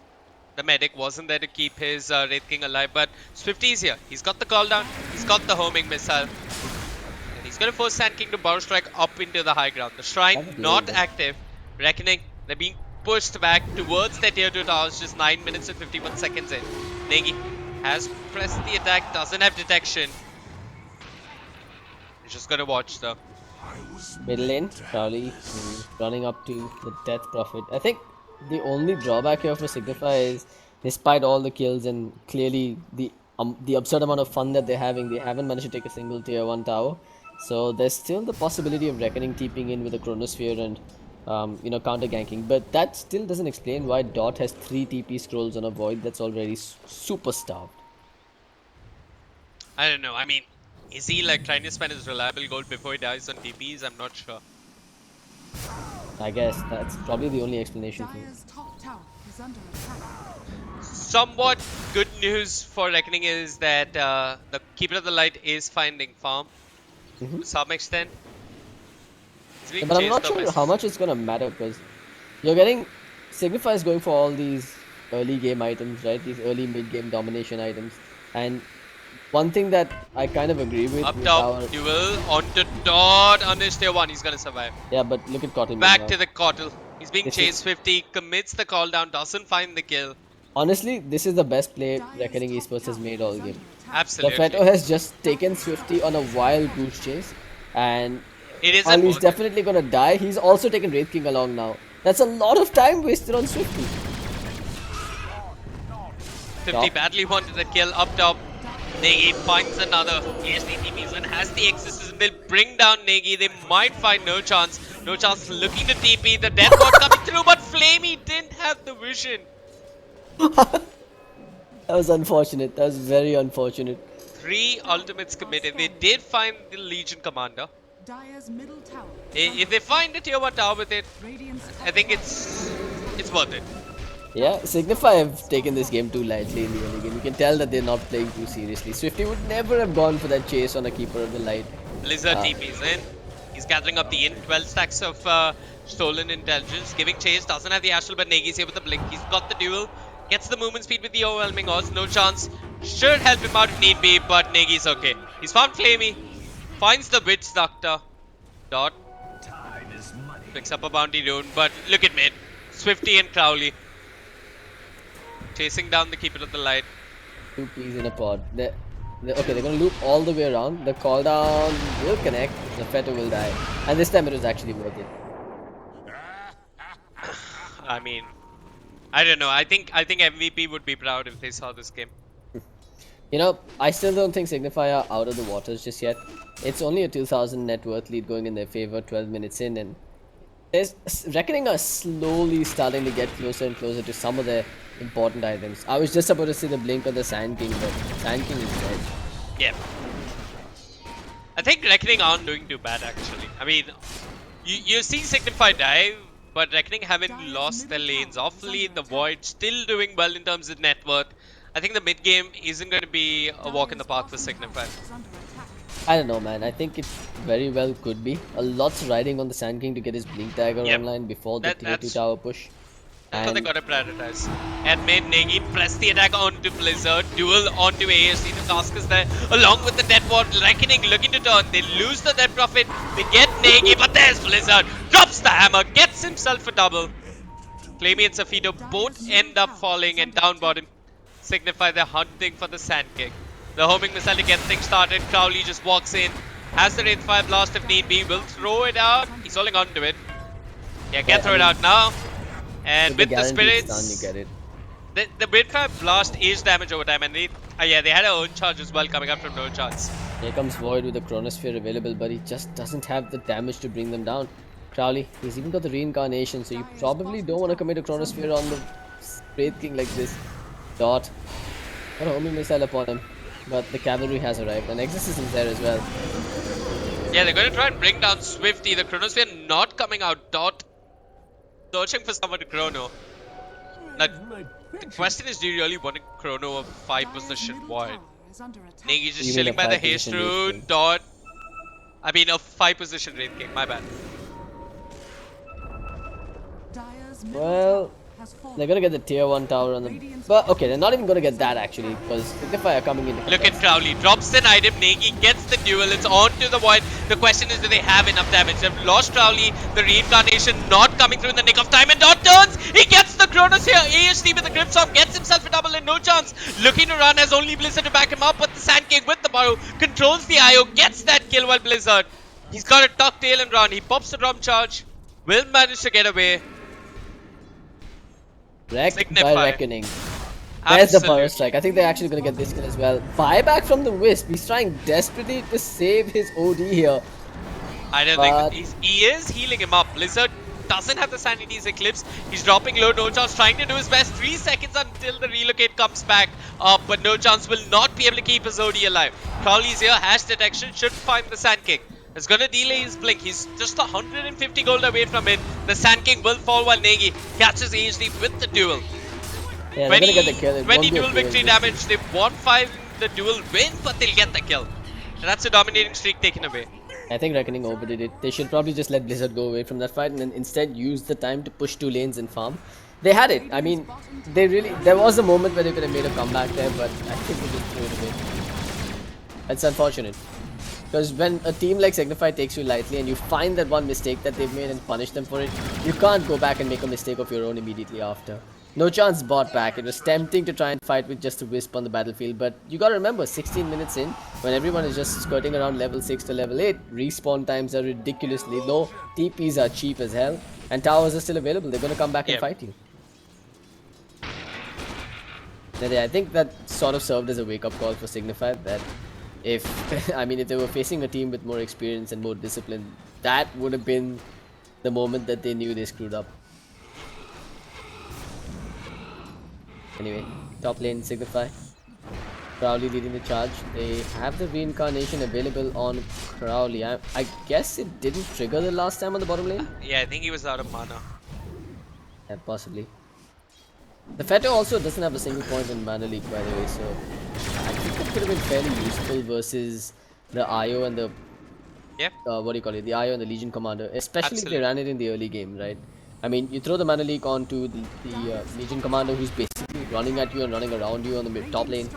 The medic wasn't there to keep his Wraith King alive, but Swifty's here. He's got the call down, he's got the homing missile. And he's going to force Sand King to Burrow Strike up into the high ground. The Shrine not active. Reckoning, they're being pushed back towards their tier 2 towers, just 9 minutes and 51 seconds in. Negi has pressed the attack, doesn't have detection. He's just going to watch though.
Middle lane, Crowley running up to the Death Prophet. I think the only drawback here for Signify is, despite all the kills and clearly the absurd amount of fun that they're having, they haven't managed to take a single tier 1 tower. So there's still the possibility of Reckoning TPing in with a Chronosphere and counter ganking. But that still doesn't explain why Dot has 3 TP scrolls on a Void that's already super starved.
I don't know, I mean, is he like trying to spend his reliable gold before he dies on TPs? I'm not sure.
I guess that's probably the only explanation for it.
Somewhat good news for Reckoning is that the Keeper of the Light is finding farm to some extent. He's being
But I'm
chased
not
though by
sure how much it's gonna matter, because you're getting... Signify is going for all these early game items, right? These early mid game domination items. And one thing that I kind of agree with...
Up top, duel onto Dot on his tier 1. He's gonna survive.
Yeah, but look at Cotton.
Back to the Cottle. He's being
This
chased 50, commits the call down, doesn't find the kill.
Honestly, this is the best play Reckoning Esports has made all game. The
Absolutely.
Feto has just taken Swifty on a wild goose chase, and
It is
while he's
important.
definitely gonna die, he's also taken Wraith King along now. That's a lot of time wasted on Swifty.
50 badly wanted the kill up top. Negi finds another. ESD TPs and has the exorcism. They'll bring down Negi. They might find no chance. No chance looking to TP. The death bot coming through, but Flamey didn't have the vision.
That was unfortunate. That was very unfortunate.
3 ultimates committed. They did find the Legion commander. If they find a tier 1 tower with it, I think it's worth it.
Yeah, Signify have taken this game too lightly in the early game. You can tell that they're not playing too seriously. Swifty would never have gone for that chase on a Keeper of the Light.
Blizzard TPs in. He's gathering up the 12 stacks of stolen intelligence. Giving chase. Doesn't have the Astral, but Negi's here with the blink. He's got the duel. Gets the movement speed with the overwhelming odds. No chance. Should help him out if need be, but Negi's okay. He's found Flamey. finds the Witch Doctor. Dot. Picks up a bounty rune, but look at mid. Swifty and Crowley. Chasing down the Keeper of the Light.
2 peas in a pod. Okay, they're gonna loop all the way around. The call down will connect. The Fetter will die. And this time it was actually worth it.
I mean, I don't know. I think MVP would be proud if they saw this game.
You know, I still don't think Signify are out of the waters just yet. It's only a 2,000 net worth lead going in their favor 12 minutes in, and Reckoning are slowly starting to get closer and closer to some of their important items. I was just about to see the blink of the Sand King, but Sand King is dead.
Yeah. I think Reckoning aren't doing too bad actually. I mean, you see Signify die, but Reckoning haven't lost their lanes. Off lane, the Void still doing well in terms of net worth. I think the mid game isn't going to be a walk in the park for Signify.
I don't know, man. I think it very well could be. A lot's riding on the Sand King to get his Blink Dagger online before the tier 2 tower push.
That's what they gotta prioritize. And mid, Negi press the attack onto Blizzard, duel onto ASD. The task is there, along with the Death Ward. Reckoning looking to turn. They lose the Death Prophet. They get Negi, but there's Blizzard. Drops the hammer, gets himself a double. Flamey and Safito both end up falling, and down bottom Signify they're hunting for the Sand King. The homing missile to get things started. Crowley just walks in, has the Wraithfire Blast if need be, will throw it out. He's holding on to it. Yeah, can throw it out now. And with the spirits,
stun, you get it.
the Wraithfire Blast is damage over time, and they had a own charge as well coming up from no chance.
Here comes Void with the Chronosphere available, but he just doesn't have the damage to bring them down. Crowley, he's even got the Reincarnation, so you probably don't want to commit a Chronosphere on the Wraith King like this. Dot. Got a homing missile upon him, but the cavalry has arrived, and Exorcism's there as well.
Yeah, they're going to try and bring down Swifty. The Chronosphere not coming out. Dot searching for someone to chrono. Now, the question is, do you really want to chrono a 5 position Void? Negi's just chilling by the haste rune. Dot. I mean, a 5 position Wraith King. My bad.
Well, they're gonna get the tier 1 tower on them. But okay, they're not even gonna get that actually, because Signify are coming in.
Look at Crowley, drops an item, Negi gets the duel, it's on to the Void. The question is, do they have enough damage? They've lost Crowley, the Reincarnation not coming through in the nick of time, and Dot turns! He gets the Chronos here, AHD with the Grips off, gets himself a double and no chance. Looking to run, has only Blizzard to back him up, but the Sand King with the Burrow controls the IO, gets that kill while Blizzard. He's got a tuck tail and run, he pops the drum charge, will manage to get away.
Wrecked
Signify.
by Reckoning. There's the Burrow Strike. I think they're actually going to get this kill as well. Buyback from the Wisp. He's trying desperately to save his OD here.
I don't think he is healing him up. Blizzard doesn't have the Sanity's Eclipse. He's dropping low, no chance, trying to do his best. 3 seconds until the relocate comes back up, but no chance will not be able to keep his OD alive. Crowley's here, hash detection, should find the Sand King. It's gonna delay his blink. He's just 150 gold away from it. The Sand King will fall while Negi catches AHD with the duel.
Yeah, they're gonna get the kill.
20 duel victory damage. They won 5 the duel win, but they'll get the kill. And that's a dominating streak taken away.
I think Reckoning overdid it. They should probably just let Blizzard go away from that fight and then instead use the time to push 2 lanes and farm. They had it. I mean, there was a moment where they could have made a comeback there, but I think they just threw it away. It's unfortunate. Because when a team like Signify takes you lightly and you find that one mistake that they've made and punish them for it, you can't go back and make a mistake of your own immediately after. No chance bought back. It was tempting to try and fight with just a Wisp on the battlefield, but you gotta remember, 16 minutes in, when everyone is just skirting around level 6 to level 8, respawn times are ridiculously low, TPs are cheap as hell, and towers are still available. They're gonna come back and fight you. I think that sort of served as a wake-up call for Signify, that if they were facing a team with more experience and more discipline, that would have been the moment that they knew they screwed up. Anyway, top lane Signify. Crowley leading the charge. They have the Reincarnation available on Crowley. I guess it didn't trigger the last time on the bottom lane?
Yeah, I think he was out of mana.
Yeah, possibly. The Fetter also doesn't have a single point in Mana Leak, by the way, so I think it could have been fairly useful versus the IO and the the IO and the Legion Commander, especially if they ran it in the early game, right? I mean, you throw the Mana Leak onto the Legion Commander, who's basically running at you and running around you on the top lane,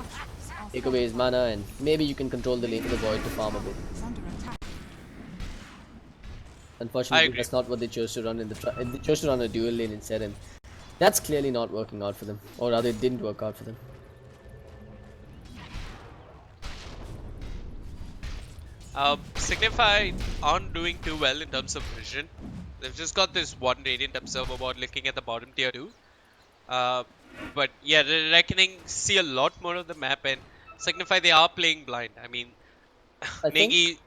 take away his mana, and maybe you can control the lane to the Void to farm a bit. Unfortunately,
agree.
that's not what they chose to run in the they chose to run a dual lane instead, and that's clearly not working out for them, or rather, it didn't work out for them.
Signify aren't doing too well in terms of vision. They've just got this one Radiant Observer board looking at the bottom tier 2. Uh, but yeah, the Reckoning see a lot more of the map, and Signify they are playing blind. I mean,
I think
Negi,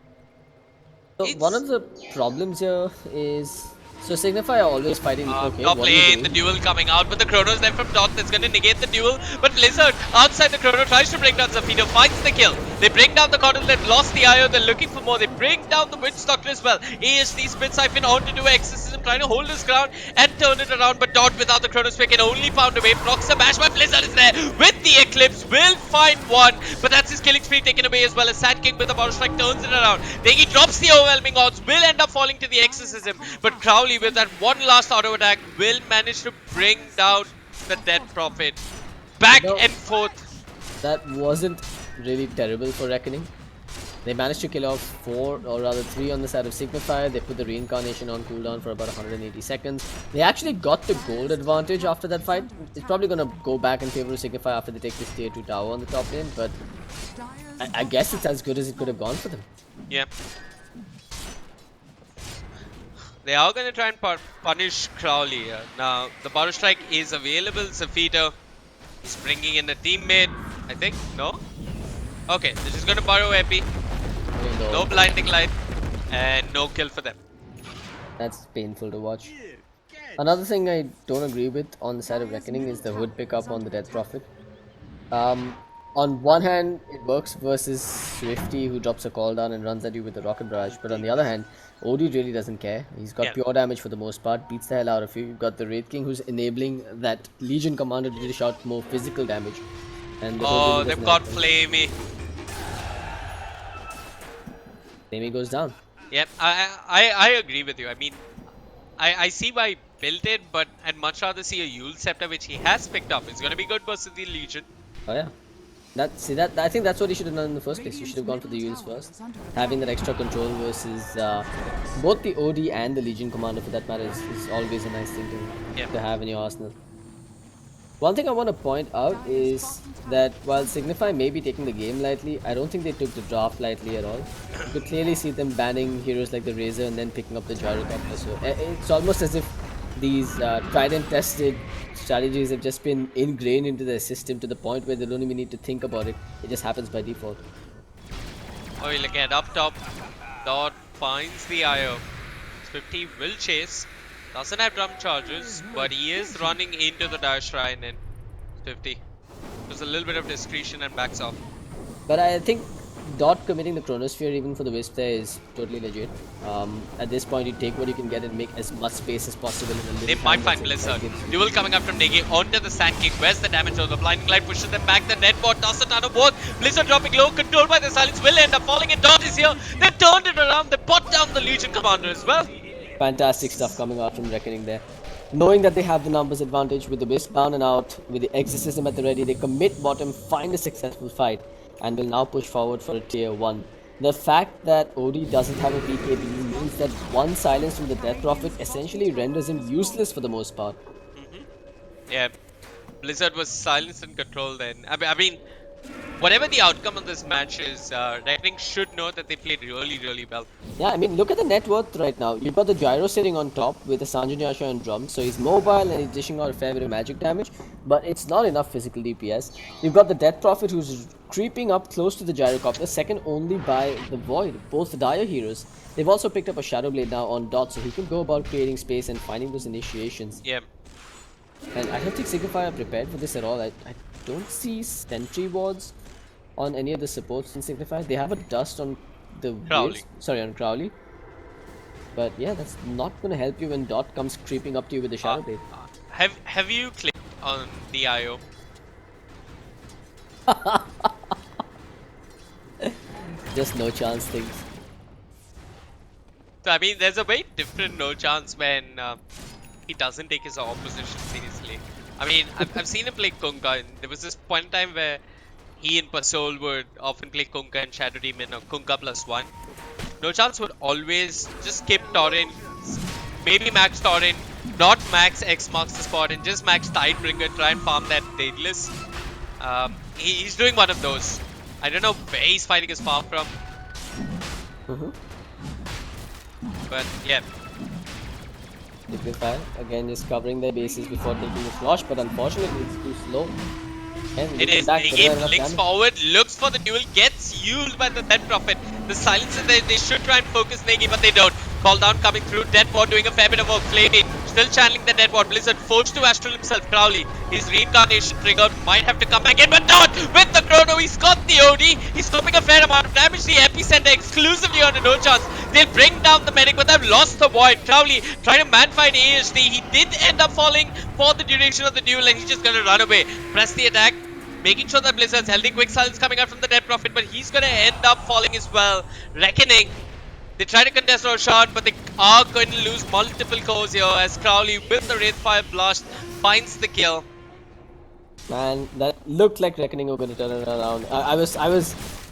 so. One
it's
of the problems here is so Signify are always fighting. Okay,
top
what are you
lane, the
doing?
duel coming out, but the Chrono's there from Dot that's going to negate the duel. But Blizzard, outside the Chrono, tries to bring down Zafito, finds the kill. They bring down the Cotton, they've lost the IO, they're looking for more. They bring down the Witch Doctor as well. ASD Spit Siphon on to do Exorcism, trying to hold his ground and turn it around. But Dot, without the Chrono Sphere, can only found a way. Procs the bash, but Blizzard is there with the Eclipse, will find one. But that's his killing spree taken away as well as Sand King with the Bottle Strike turns it around. Negi drops the overwhelming odds, will end up falling to the Exorcism. But Crowley with that one last auto attack will manage to bring down the Dead Prophet. Back and forth.
That wasn't really terrible for Reckoning. They managed to kill off 4 or rather 3 on the side of Signify. They put the reincarnation on cooldown for about 180 seconds. They actually got the gold advantage after that fight. It's probably going to go back in favor of Signify after they take this tier 2 tower on the top lane, but I guess it's as good as it could have gone for them.
Yeah. They are going to try and punish Crowley here. Now, the Bottle Strike is available. Zafito is bringing in a teammate. I think? No? Okay, they're just going to borrow Epi. No blinding light. And no kill for them.
That's painful to watch. Another thing I don't agree with on the side of Reckoning is the hood pickup on the Death Prophet. On one hand, it works versus Swifty, who drops a call down and runs at you with a rocket barrage. But on the other hand, OD really doesn't care. He's got pure damage for the most part, beats the hell out of you. You've got the Wraith King, who's enabling that Legion commander to dish out more physical damage. And the
Oh, they've got Flamey.
Flamey goes down.
Yep, I agree with you. I mean, I see why he built it, but I'd much rather see a Yule Scepter, which he has picked up. It's going to be good versus the Legion.
Oh yeah. I think that's what he should have done in the first place. You should have gone for the Yules first. Having that extra control versus both the OD and the Legion commander for that matter is always a nice thing to have in your arsenal. One thing I want to point out is that while Signify may be taking the game lightly, I don't think they took the draft lightly at all. You could clearly see them banning heroes like the Razor and then picking up the Gyrocopter. So it's almost as if these tried and tested strategies have just been ingrained into their system to the point where they don't even need to think about it. It just happens by default.
Oh, you look at up top. Dot finds the IO. 50 will chase. Doesn't have drum charges, but he is running into the Dire Shrine and 50. There's a little bit of discretion and backs off.
But I think Dot committing the Chronosphere even for the Wisp there is totally legit. At this point, you take what you can get and make as much space as possible.
They might find Blizzard. Duel coming up from Negi onto the Sand King. Where's the damage? Oh, the Blinding Light pushes them back. The net bot does a ton of work. Blizzard dropping low, controlled by the Silence, will end up falling, and Dot is here. They turned it around. They bought down the Legion Commander as well.
Fantastic stuff coming out from Reckoning there. Knowing that they have the numbers advantage with the Wisp down and out, with the Exorcism at the ready, they commit bottom, find a successful fight, and will now push forward for a tier 1. The fact that OD doesn't have a BKB means that one silence from the Death Prophet essentially renders him useless for the most part.
Yeah, Blizzard was silenced and controlled then. I mean, whatever the outcome of this match is, Reckoning should know that they played really, really well.
Yeah, I mean, look at the net worth right now. You've got the Gyro sitting on top with the Sanjanyasha and drum, so he's mobile and he's dishing out a fair bit of magic damage, but it's not enough physical DPS. You've got the Death Prophet who's creeping up close to the Gyrocopter, second only by the Void, both Dire heroes. They've also picked up a Shadow Blade now on Dot, so he can go about creating space and finding those initiations.
Yeah.
And I don't think Signify are prepared for this at all. I don't see sentry wards on any of the supports in Signify. They have a dust on the
Crowley.
on Crowley. But yeah, that's not going to help you when Dot comes creeping up to you with the Shadow Blade.
Have you clicked on the IO?
Just no chance things.
So I mean, there's a very different no chance when he doesn't take his opposition seriously. I mean, I've seen him play Kunkka, and there was this point in time where he and Pasol would often play Kunkka and Shadow Demon or Kunkka +1. No Chance would always just skip Torrent, maybe max Torrent, not max X marks the spot, and just max Tidebringer, try and farm that Daedalus. He's doing one of those. I don't know where he's fighting is far from. But yeah.
Signify again is covering their bases before taking the flush, but unfortunately it's too slow. And
It is. Negi blinks forward, looks for the duel, gets used by the Dead Prophet. The silencer, they should try and focus Negi, but they don't. Call down coming through. Dead Ward doing a fair bit of work. Flamey still channeling the Dead Ward. Blizzard forced to Astral himself. Crowley, his reincarnation triggered, might have to come back in, but not with the Chrono. He's got the OD. He's stopping a fair amount of damage. The epicenter exclusively on a No Chance. They'll bring down the medic, but they've lost the Void. Crowley trying to man find ASD. He did end up falling for the duration of the duel, and he's just going to run away. Press the attack. Making sure that Blizzard's healthy. Quick silence coming out from the Dead Prophet, but he's going to end up falling as well. Reckoning. They try to contest our shot, but they are going to lose multiple cores here as Crowley with the Wraithfire Blast finds the kill.
Man, that looked like Reckoning were going to turn it around. I was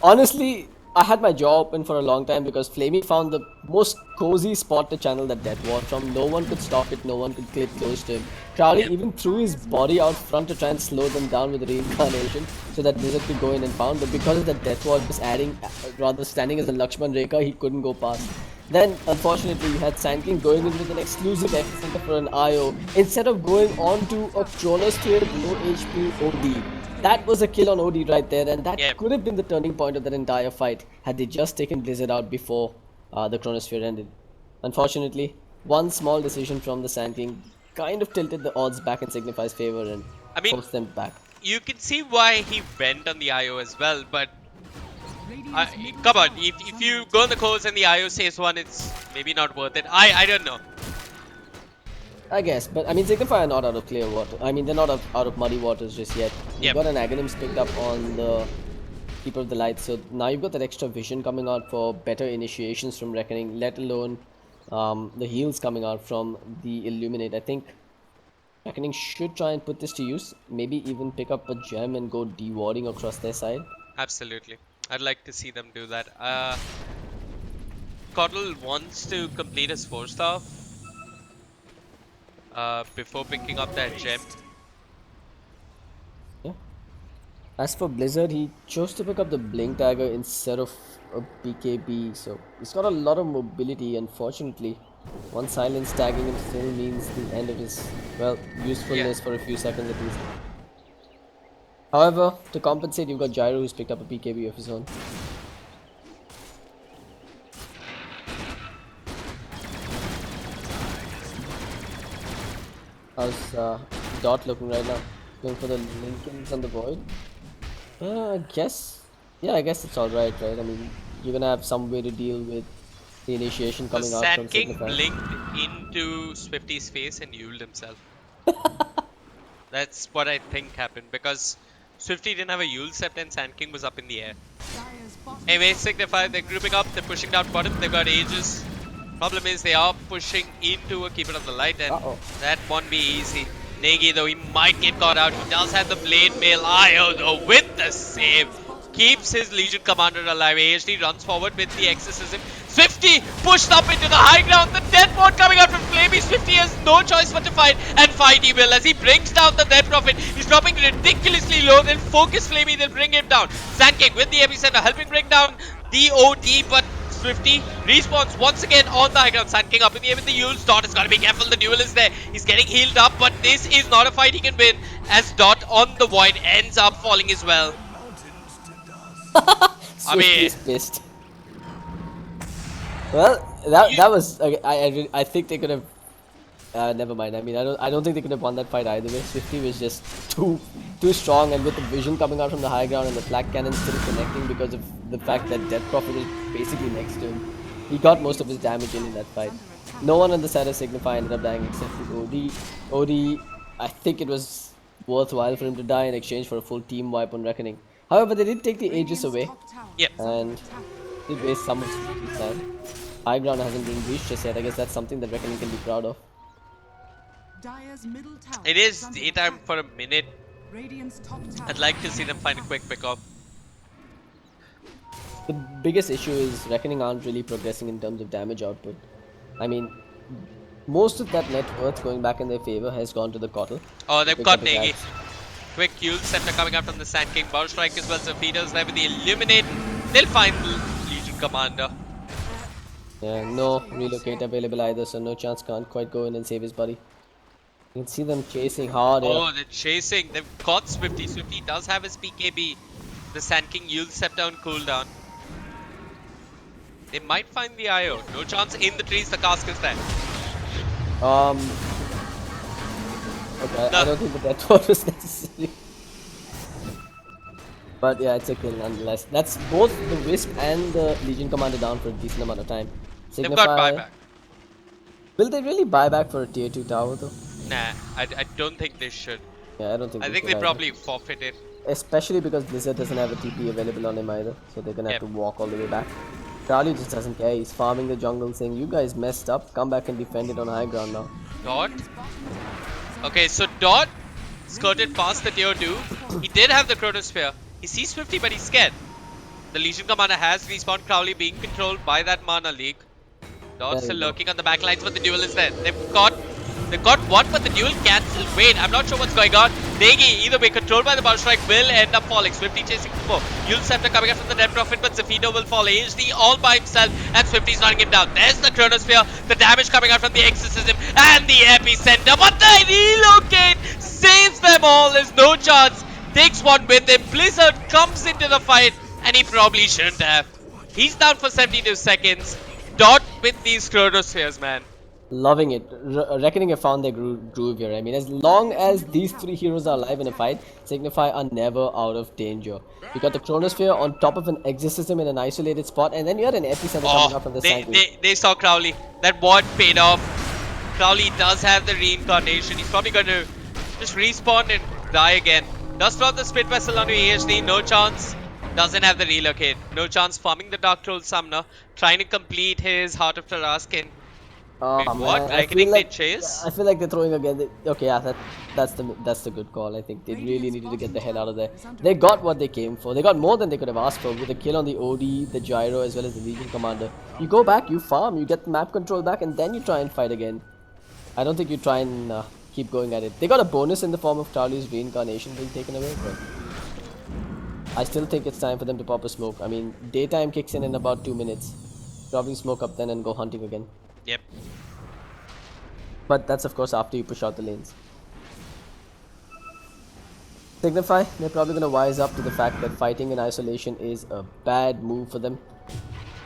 honestly, I had my jaw open for a long time because Flamey found the most cozy spot to channel that Death Ward from. No one could stop it, no one could clip close to him. Crowley even threw his body out front to try and slow them down with reincarnation so that Blizzard could go in and pound, but because of the Death Ward was adding, rather standing as a Lakshman Rekha, he couldn't go past. Then, unfortunately, you had Sand King going in with an exclusive epicenter for an IO instead of going on to a Chronosphere low HP OD. That was a kill on OD right there, and that could have been the turning point of that entire fight had they just taken Blizzard out before the Chronosphere ended. Unfortunately, one small decision from the Sand King kind of tilted the odds back in Signify's favor and forced them back.
You can see why he went on the IO as well, but come on, if you go on the course and the IO says one, it's maybe not worth it. I don't know.
I guess, but I mean, Signify are not out of clear water. I mean, they're not out of muddy waters just yet. You've got an Aghanims picked up on the Keeper of the Light, so now you've got that extra vision coming out for better initiations from Reckoning, let alone the heals coming out from the Illuminate. I think Reckoning should try and put this to use, maybe even pick up a gem and go de-warding across their side.
Absolutely. I'd like to see them do that. Coddle wants to complete his 4-star before picking up that gem.
Yeah. As for Blizzard, he chose to pick up the Blink Dagger instead of a BKB, so he's got a lot of mobility. Unfortunately, one silence tagging him still means the end of his, well, usefulness for a few seconds at least. However, to compensate, you've got Gyro who's picked up a BKB of his own. How's Dot looking right now? Going for the Lincolns on the Void? I guess it's alright, right? I mean, you're gonna have some way to deal with the initiation coming out from
Sand King
Signify.
blinked into Swifty's face and uled himself. That's what I think happened, because Swifty didn't have a Yule Sept and Sand King was up in the air. Anyway, Signify, they're grouping up, they're pushing down bottom, they've got Aegis. Problem is they are pushing into a Keeper of the Light, and that won't be easy. Negi, though, he might get caught out. He does have the Blade Mail. IO, though, with the save, keeps his Legion Commander alive. AHD runs forward with the Exorcism. Swifty pushed up into the high ground. The Death Ward coming out from Flamey. Swifty has no choice but to fight, and fight he will as he brings down the Death Prophet. He's dropping ridiculously low. They'll focus Flamey, they'll bring him down. Sand King with the epicenter helping bring down the OD, but Swifty respawns once again on the high ground. Sand King up in the air with the Yules. Dot has got to be careful. The duel is there. He's getting healed up, but this is not a fight he can win as Dot on the Void ends up falling as well. I mean,
pissed. Well, that was. I think they could have. Never mind. I mean, I don't think they could have won that fight either way. Swifty was just too strong, and with the vision coming out from the high ground and the flak cannon still connecting because of the fact that Death Prophet is basically next to him, he got most of his damage in that fight. No one on the side of Signify ended up dying except for OD. OD, I think it was worthwhile for him to die in exchange for a full team wipe on Reckoning. However, they did take the Aegis away, and did waste some of his time. High ground hasn't been reached just yet. I guess that's something that Reckoning can be proud of.
It is daytime for a minute. I'd like to see them find a quick pick-up.
biggest issue is Reckoning aren't really progressing in terms of damage output. I mean, most of that net worth going back in their favor has gone to the Kotl.
Oh, they've
Pick
got
up his
Negi.
axe.
Quick Yule Scepter coming up from the Sand King. Bow Strike as well. So Feeder's there with the Illuminate. They'll find the Legion Commander.
Yeah, no relocate available either, so no chance, can't quite go in and save his buddy. You can see them chasing hard here.
Oh, they're chasing. They've got Swifty. Swifty does have his PKB. The Sand King Yule Scepter on cooldown. They might find the IO. No chance in the trees. The cask is there.
Okay,
No.
I don't think the death ward was necessary. But yeah, it's a kill nonetheless. That's both the Wisp and the Legion Commander down for a decent amount of time.
They've got buyback.
Will they really buy back for a tier 2 tower though?
Nah, I don't think they should.
Yeah, I don't think
I think
should
they
either.
probably forfeit it.
Especially because Blizzard doesn't have a TP available on him either, so they're gonna have
Yep.
to walk all the way back. Charlie just doesn't care, he's farming the jungle saying, you guys messed up, come back and defend it on high ground now.
Dot. Okay, so Dot skirted past the tier 2. He did have the Chronosphere. He sees Swifty, but he's scared. The Legion Commander has respawned Crowley, being controlled by that mana leak. Dot
There
still
you go.
lurking on the back lines, but the duel is there. They've got one, but the duel cancelled. Wait, I'm not sure what's going on. Negi, either way, controlled by the Bow Strike, will end up falling. Swifty chasing for more. Yule Scepter coming up from the Dead Prophet, but Zafino will fall. AHD all by himself, and Swifty's knocking him down. There's the Chronosphere, the damage coming out from the Exorcism, and the Epicenter. But the relocate saves them all. There's no chance. Takes one with him. Blizzard comes into the fight, and he probably shouldn't have. He's down for 72 seconds. Dot with these Chronospheres, man.
Loving it. Reckoning have found their groove here. I mean, as long as these three heroes are alive in a fight, Signify are never out of danger. You got the Chronosphere on top of an Exorcism in an isolated spot, and then you had an Epicenter coming up from the side.
They saw Crowley. That ward paid off. Crowley does have the reincarnation. He's probably going to just respawn and die again. Does drop the Split Vessel onto AHD. No chance. Doesn't have the relocate. No chance. Farming the Dark Troll Summoner. Trying to complete his Heart of Taraskin.
Oh,
Wait,
man,
what?
I
I
feel
think
like,
they chase?
I feel like they're throwing again. Okay, yeah, that's the good call. I think they really needed to get the hell out of there. They got what they came for. They got more than they could have asked for with a kill on the OD, the Gyro, as well as the Legion Commander. You go back, you farm, you get the map control back, and then you try and fight again. I don't think you try and keep going at it. They got a bonus in the form of Charlie's reincarnation being taken away, but I still think it's time for them to pop a smoke. I mean, daytime kicks in about 2 minutes. Probably smoke up then and go hunting again.
Yep.
But that's of course after you push out the lanes. Signify, they're probably going to wise up to the fact that fighting in isolation is a bad move for them.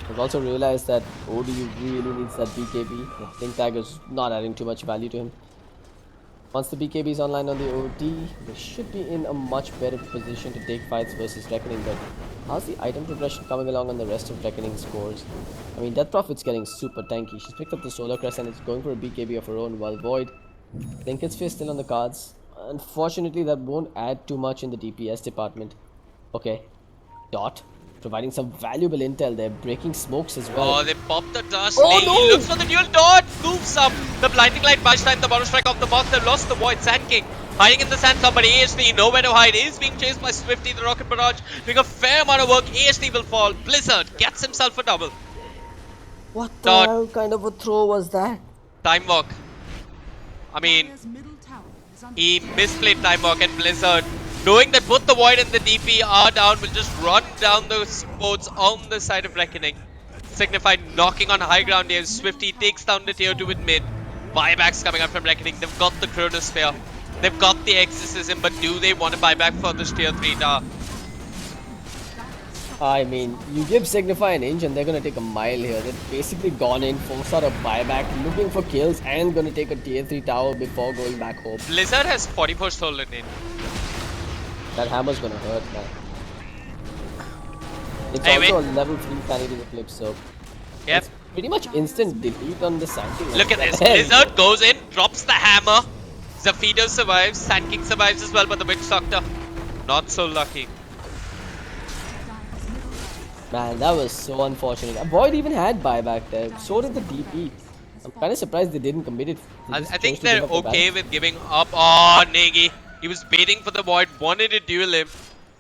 They've also realized that ODU really needs that BKB. The Think Tag is not adding too much value to him. Once the BKB is online on the OD, they should be in a much better position to take fights versus Reckoning. But how's the item progression coming along on the rest of Reckoning scores? I mean, Death Prophet's getting super tanky. She's picked up the Solar Crest and is going for a BKB of her own, while Void, Trinket Sphere still on the cards. Unfortunately, that won't add too much in the DPS department. Okay, Dot, providing some valuable intel there, breaking smokes as well.
Oh, they popped the dust.
Oh,
Negi
no!
looks for the duel. Dot moves up. The blinding light much time. The bottom strike off the boss. They've lost the Void. Sand King hiding in the sand. Somebody AHD nowhere to hide. Is being chased by Swifty. The rocket barrage doing a fair amount of work. AHD will fall. Blizzard gets himself a double.
What the
Dot.
hell kind of a throw was that?
Time walk. I mean, he misplayed time walk, and Blizzard, knowing that both the Void and the DP are down, will just run down the sports on the side of Reckoning. Signify knocking on high ground here. Swifty takes down the tier 2 with mid. Buybacks coming out from Reckoning. They've got the Chronosphere. They've got the Exorcism, but do they want to buy back for this tier 3 tower?
I mean, you give Signify an inch and they're going to take a mile here. They've basically gone in, forced out a buyback, looking for kills and going to take a tier 3 tower before going back home.
Blizzard has 44 stolen in.
That hammer's going to hurt, man. It's
Hey,
also a level 3 sanity to flip, so
Yep.
it's pretty much instant delete on the Sanking.
Look at this. Blizzard goes in, drops the hammer. Zafito survives. Sand King survives as well, but the Witch Doctor not so lucky.
Man, that was so unfortunate. Void even had buyback there. So did the DP. I'm kind of surprised they didn't commit it. They
I
just
think
chose to
they're
give up the
okay with giving up. Oh, Negi. He was baiting for the Void, wanted to duel him.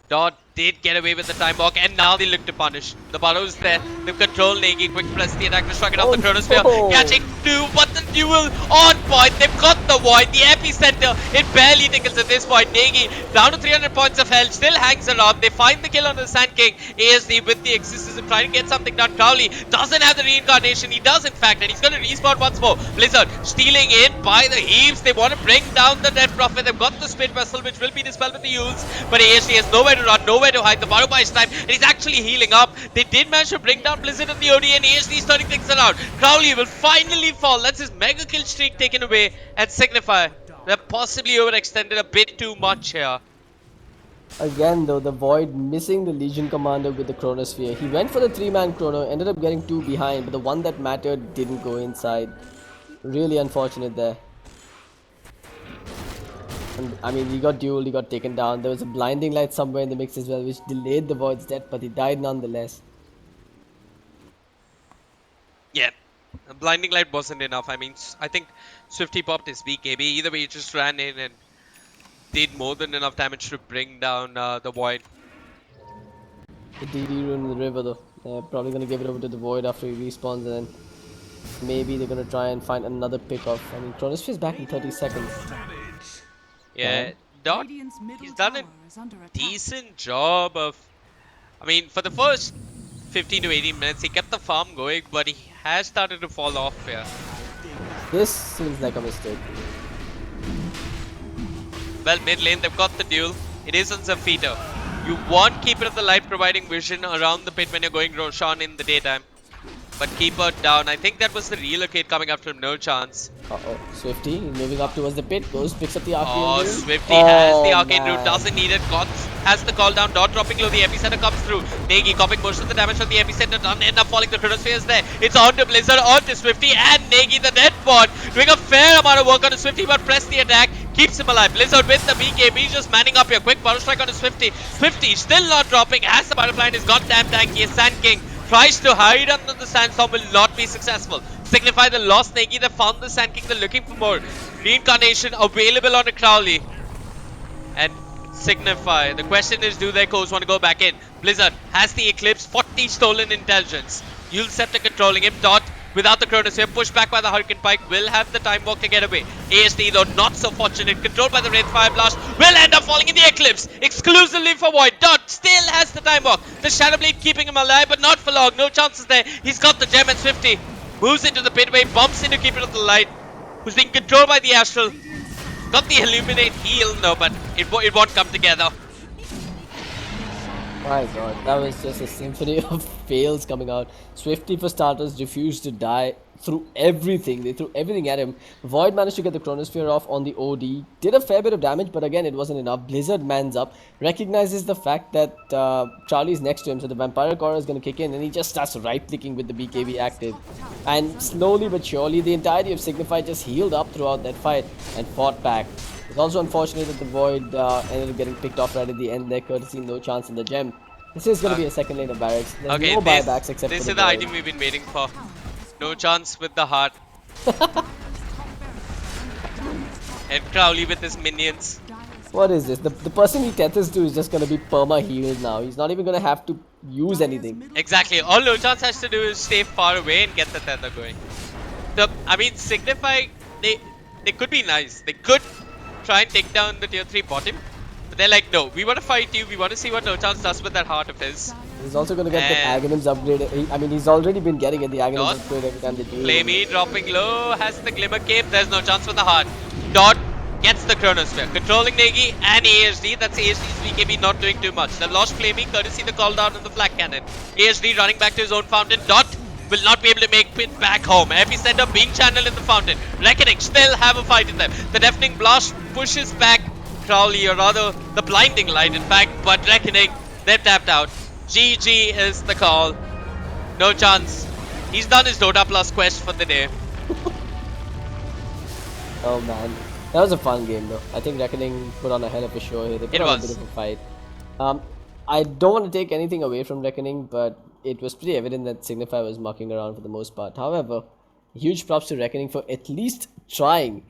Dot did get away with the time walk, and now they look to punish. The Burrow's there. They've controlled Negi. Quick press the attack to strike it off the Chronosphere.
no.
Catching two, but the duel on point. They've got the void, the epicenter. It barely tickles at this point. Negi down to 300 points of health, still hangs around. They find the kill on the Sand King. ASD with the exorcism trying to get something done. Crowley doesn't have the reincarnation. He does, in fact, and he's going to respawn once more. Blizzard stealing in by the heaps. They want to bring down the Dead Prophet. They've got the Spit Vessel, which will be dispelled with the Yules, but ASD has nowhere to run, nowhere to hide. The Burrow buys time, and he's actually healing up. They did manage to bring down Blizzard in the OD, and ASD is turning things around. Crowley will finally fall. That's his mega kill streak taken away, and Signify, they're possibly overextended a bit too much here.
Again though, the Void missing the Legion Commander with the Chronosphere. He went for the 3-man Chrono, ended up getting 2 behind, but the one that mattered didn't go inside. Really unfortunate there. And, I mean, he got dueled, he got taken down. There was a blinding light somewhere in the mix as well, which delayed the Void's death, but he died nonetheless.
Yeah, a blinding light wasn't enough. I mean, I think Swifty popped his BKB. Either way, he just ran in and did more than enough damage to bring down the Void.
The DD rune in the river though. They're probably going to give it over to the Void after he respawns, and then maybe they're going to try and find another pick-off. I mean, Chronosphere's back in 30 seconds.
Yeah, Dot, he's done a decent job of... I mean, for the first 15 to 18 minutes, he kept the farm going, but he has started to fall off here.
This seems like a mistake.
Well, mid lane, they've got the duel. It is on Zafita. You want Keeper of the Light providing vision around the pit when you're going Roshan in the daytime. But Keeper down. I think that was the relocate coming up from no chance.
Uh-oh. Swifty moving up towards the pit. Goes, picks up the arcane
Oh,
root.
Swifty has the arcane
man.
root. Doesn't need it. Gots has the call down. Dot dropping low. The epicenter comes through. Negi copying most of the damage from the epicenter. Doesn't end up falling. The Chronosphere is there. It's on to Blizzard, on to Swifty, and Negi, the dead bot, doing a fair amount of work on the Swifty, but press the attack. Keeps him alive. Blizzard with the BKB, just manning up here. Quick power strike on the Swifty. Swifty still not dropping. Has the butterfly in his goddamn tanky. Sand King tries to hide under the sandstorm, will not be successful. Signify the lost Negi. They found the Sand King. They're looking for more. Reincarnation available on a Crowley. And Signify. The question is, do their codes want to go back in? Blizzard has the Eclipse. 40 stolen intelligence. Yule Scepter controlling him. Dot without the Chronosphere, pushed back by the Hurricane Pike, will have the time walk to get away. ASD, though not so fortunate, controlled by the Wraith Fire Blast, will end up falling in the Eclipse, exclusively for Void. Dot still has the time walk. The Shadow Blade keeping him alive, but not for long. No chances there. He's got the gem, and Swifty moves into the pitway, bumps into Keeper of the Light, who's being controlled by the Astral. Got the Illuminate heal, no, but it won't come together.
My god, that was just a symphony of fails coming out. Swifty, for starters, refused to die. Threw everything. They threw everything at him. Void managed to get the Chronosphere off on the OD. Did a fair bit of damage, but again, it wasn't enough. Blizzard mans up. Recognizes the fact that Charlie's next to him, so the Vampire Aura is going to kick in, and he just starts right-clicking with the BKB active. And slowly but surely, the entirety of Signify just healed up throughout that fight and fought back. It's also unfortunate that the Void ended up getting picked off right at the end there, courtesy no chance in the gem. This is going to be a second lane of barracks. There's no buybacks except for
this
the
is the
Void.
item we've been waiting for. No chance with the heart. And Crowley with his minions.
What is this? The person he tethers to is just going to be perma healed now. He's not even going to have to use anything.
Exactly. All No Chance has to do is stay far away and get the tether going. I mean, Signify, they could be nice. They could try and take down the tier 3 bottom. But they're like, no, we want to fight you. We want to see what No Chance does with that heart of his.
He's also going to get the Aghanim's upgrade. I mean, he's already been getting it, the Aghanim's upgrade every time they do.
Flamey dropping low, has the Glimmer Cape. There's no chance for the heart. Dot gets the Chronosphere. Controlling Negi and ASD. That's ASD's BKB not doing too much. They've lost Flamey, courtesy the call down on the Flak Cannon. ASD running back to his own fountain. Dot will not be able to make it back home. Epicenter being channeled in the fountain. Reckoning still have a fight in them. The Deafening Blast pushes back Crowley, or rather the Blinding Light in fact, but Reckoning, they're tapped out. GG is the call. No chance. He's done his Dota Plus quest for the day.
Oh man, that was a fun game though. I think Reckoning put on a hell of a show here. They put on a bit of a fight. I don't want to take anything away from Reckoning, but it was pretty evident that Signify was mucking around for the most part. However, huge props to Reckoning for at least trying to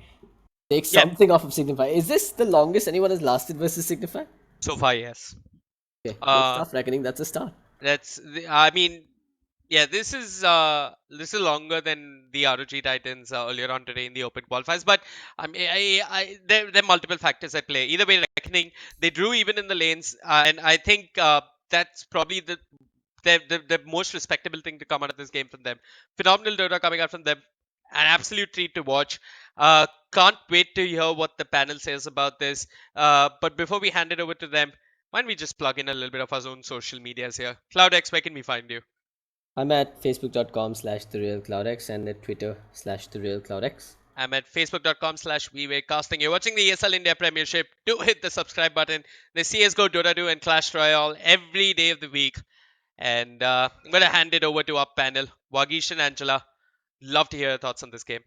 take something off of Signify. Is this the longest anyone has lasted versus Signify?
So far, yes.
Okay, good
Uh,
stuff, Reckoning. That's a start.
I mean, yeah, this is little longer than the ROG Titans earlier on today in the Open qualifiers. But I mean, there are multiple factors at play. Either way, Reckoning, they drew even in the lanes, and I think that's probably the most respectable thing to come out of this game from them. Phenomenal Dota coming out from them. An absolute treat to watch. Can't wait to hear what the panel says about this. But before we hand it over to them, why don't we just plug in a little bit of our own social medias here? CloudX, where can we find you?
I'm at facebook.com/therealcloudx and at twitter/therealcloudx.
I'm at facebook.com/vwaycasting. You're watching the ESL India Premiership. Do hit the subscribe button. The CSGO, Dota 2, and Clash Royale every day of the week. And I'm going to hand it over to our panel, Wagish and Angela. Love to hear your thoughts on this game.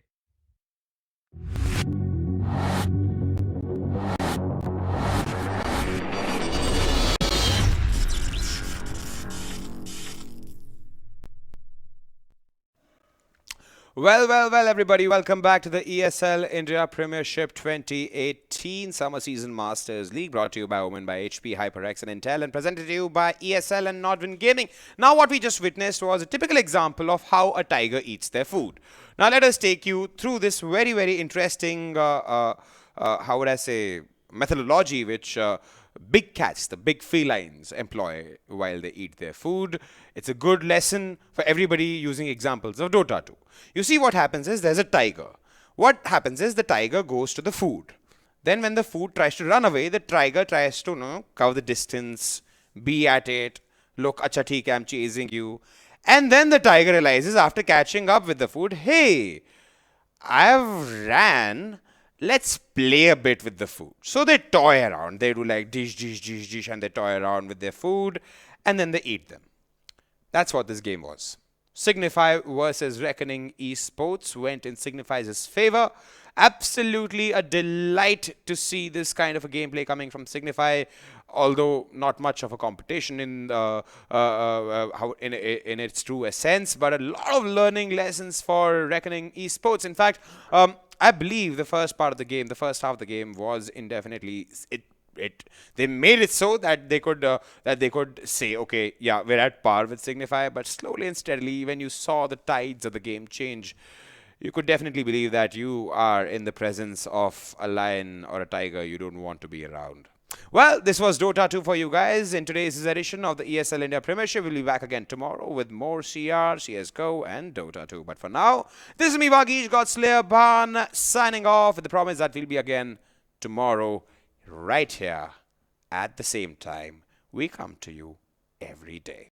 Well, everybody, welcome back to the ESL India Premiership 2018 Summer Season Masters League, brought to you by Omen by HP, HyperX, and Intel, and presented to you by ESL and Nodwin Gaming. Now, what we just witnessed was a typical example of how a tiger eats their food. Now, let us take you through this very interesting, how would I say, methodology which big cats, the big felines, employ while they eat their food. It's a good lesson for everybody using examples of Dota 2. You see, what happens is there's a tiger. What happens is the tiger goes to the food. Then when the food tries to run away, the tiger tries to cover the distance, be at it, look, acha theek hai, I'm chasing you. And then the tiger realizes after catching up with the food, hey, I've ran, let's play a bit with the food. So they toy around. They do like dish, and they toy around with their food, and then they eat them. That's what this game was. Signify versus Reckoning Esports went in Signify's favor. Absolutely a delight to see this kind of a gameplay coming from Signify, although not much of a competition in in its true essence, but a lot of learning lessons for Reckoning Esports. In fact, I believe the first part of the game, the first half of the game, was indefinitely they made it so that they could say, okay, yeah, we're at par with Signify, but slowly and steadily, when you saw the tides of the game change, you could definitely believe that you are in the presence of a lion or a tiger you don't want to be around. Well, this was Dota 2 for you guys in today's edition of the ESL India Premiership. We'll be back again tomorrow with more CR, CSGO, and Dota 2. But for now, this is me, Vagish Godslayer Bhan, signing off with the promise that we'll be again tomorrow, right here at the same time we come to you every day.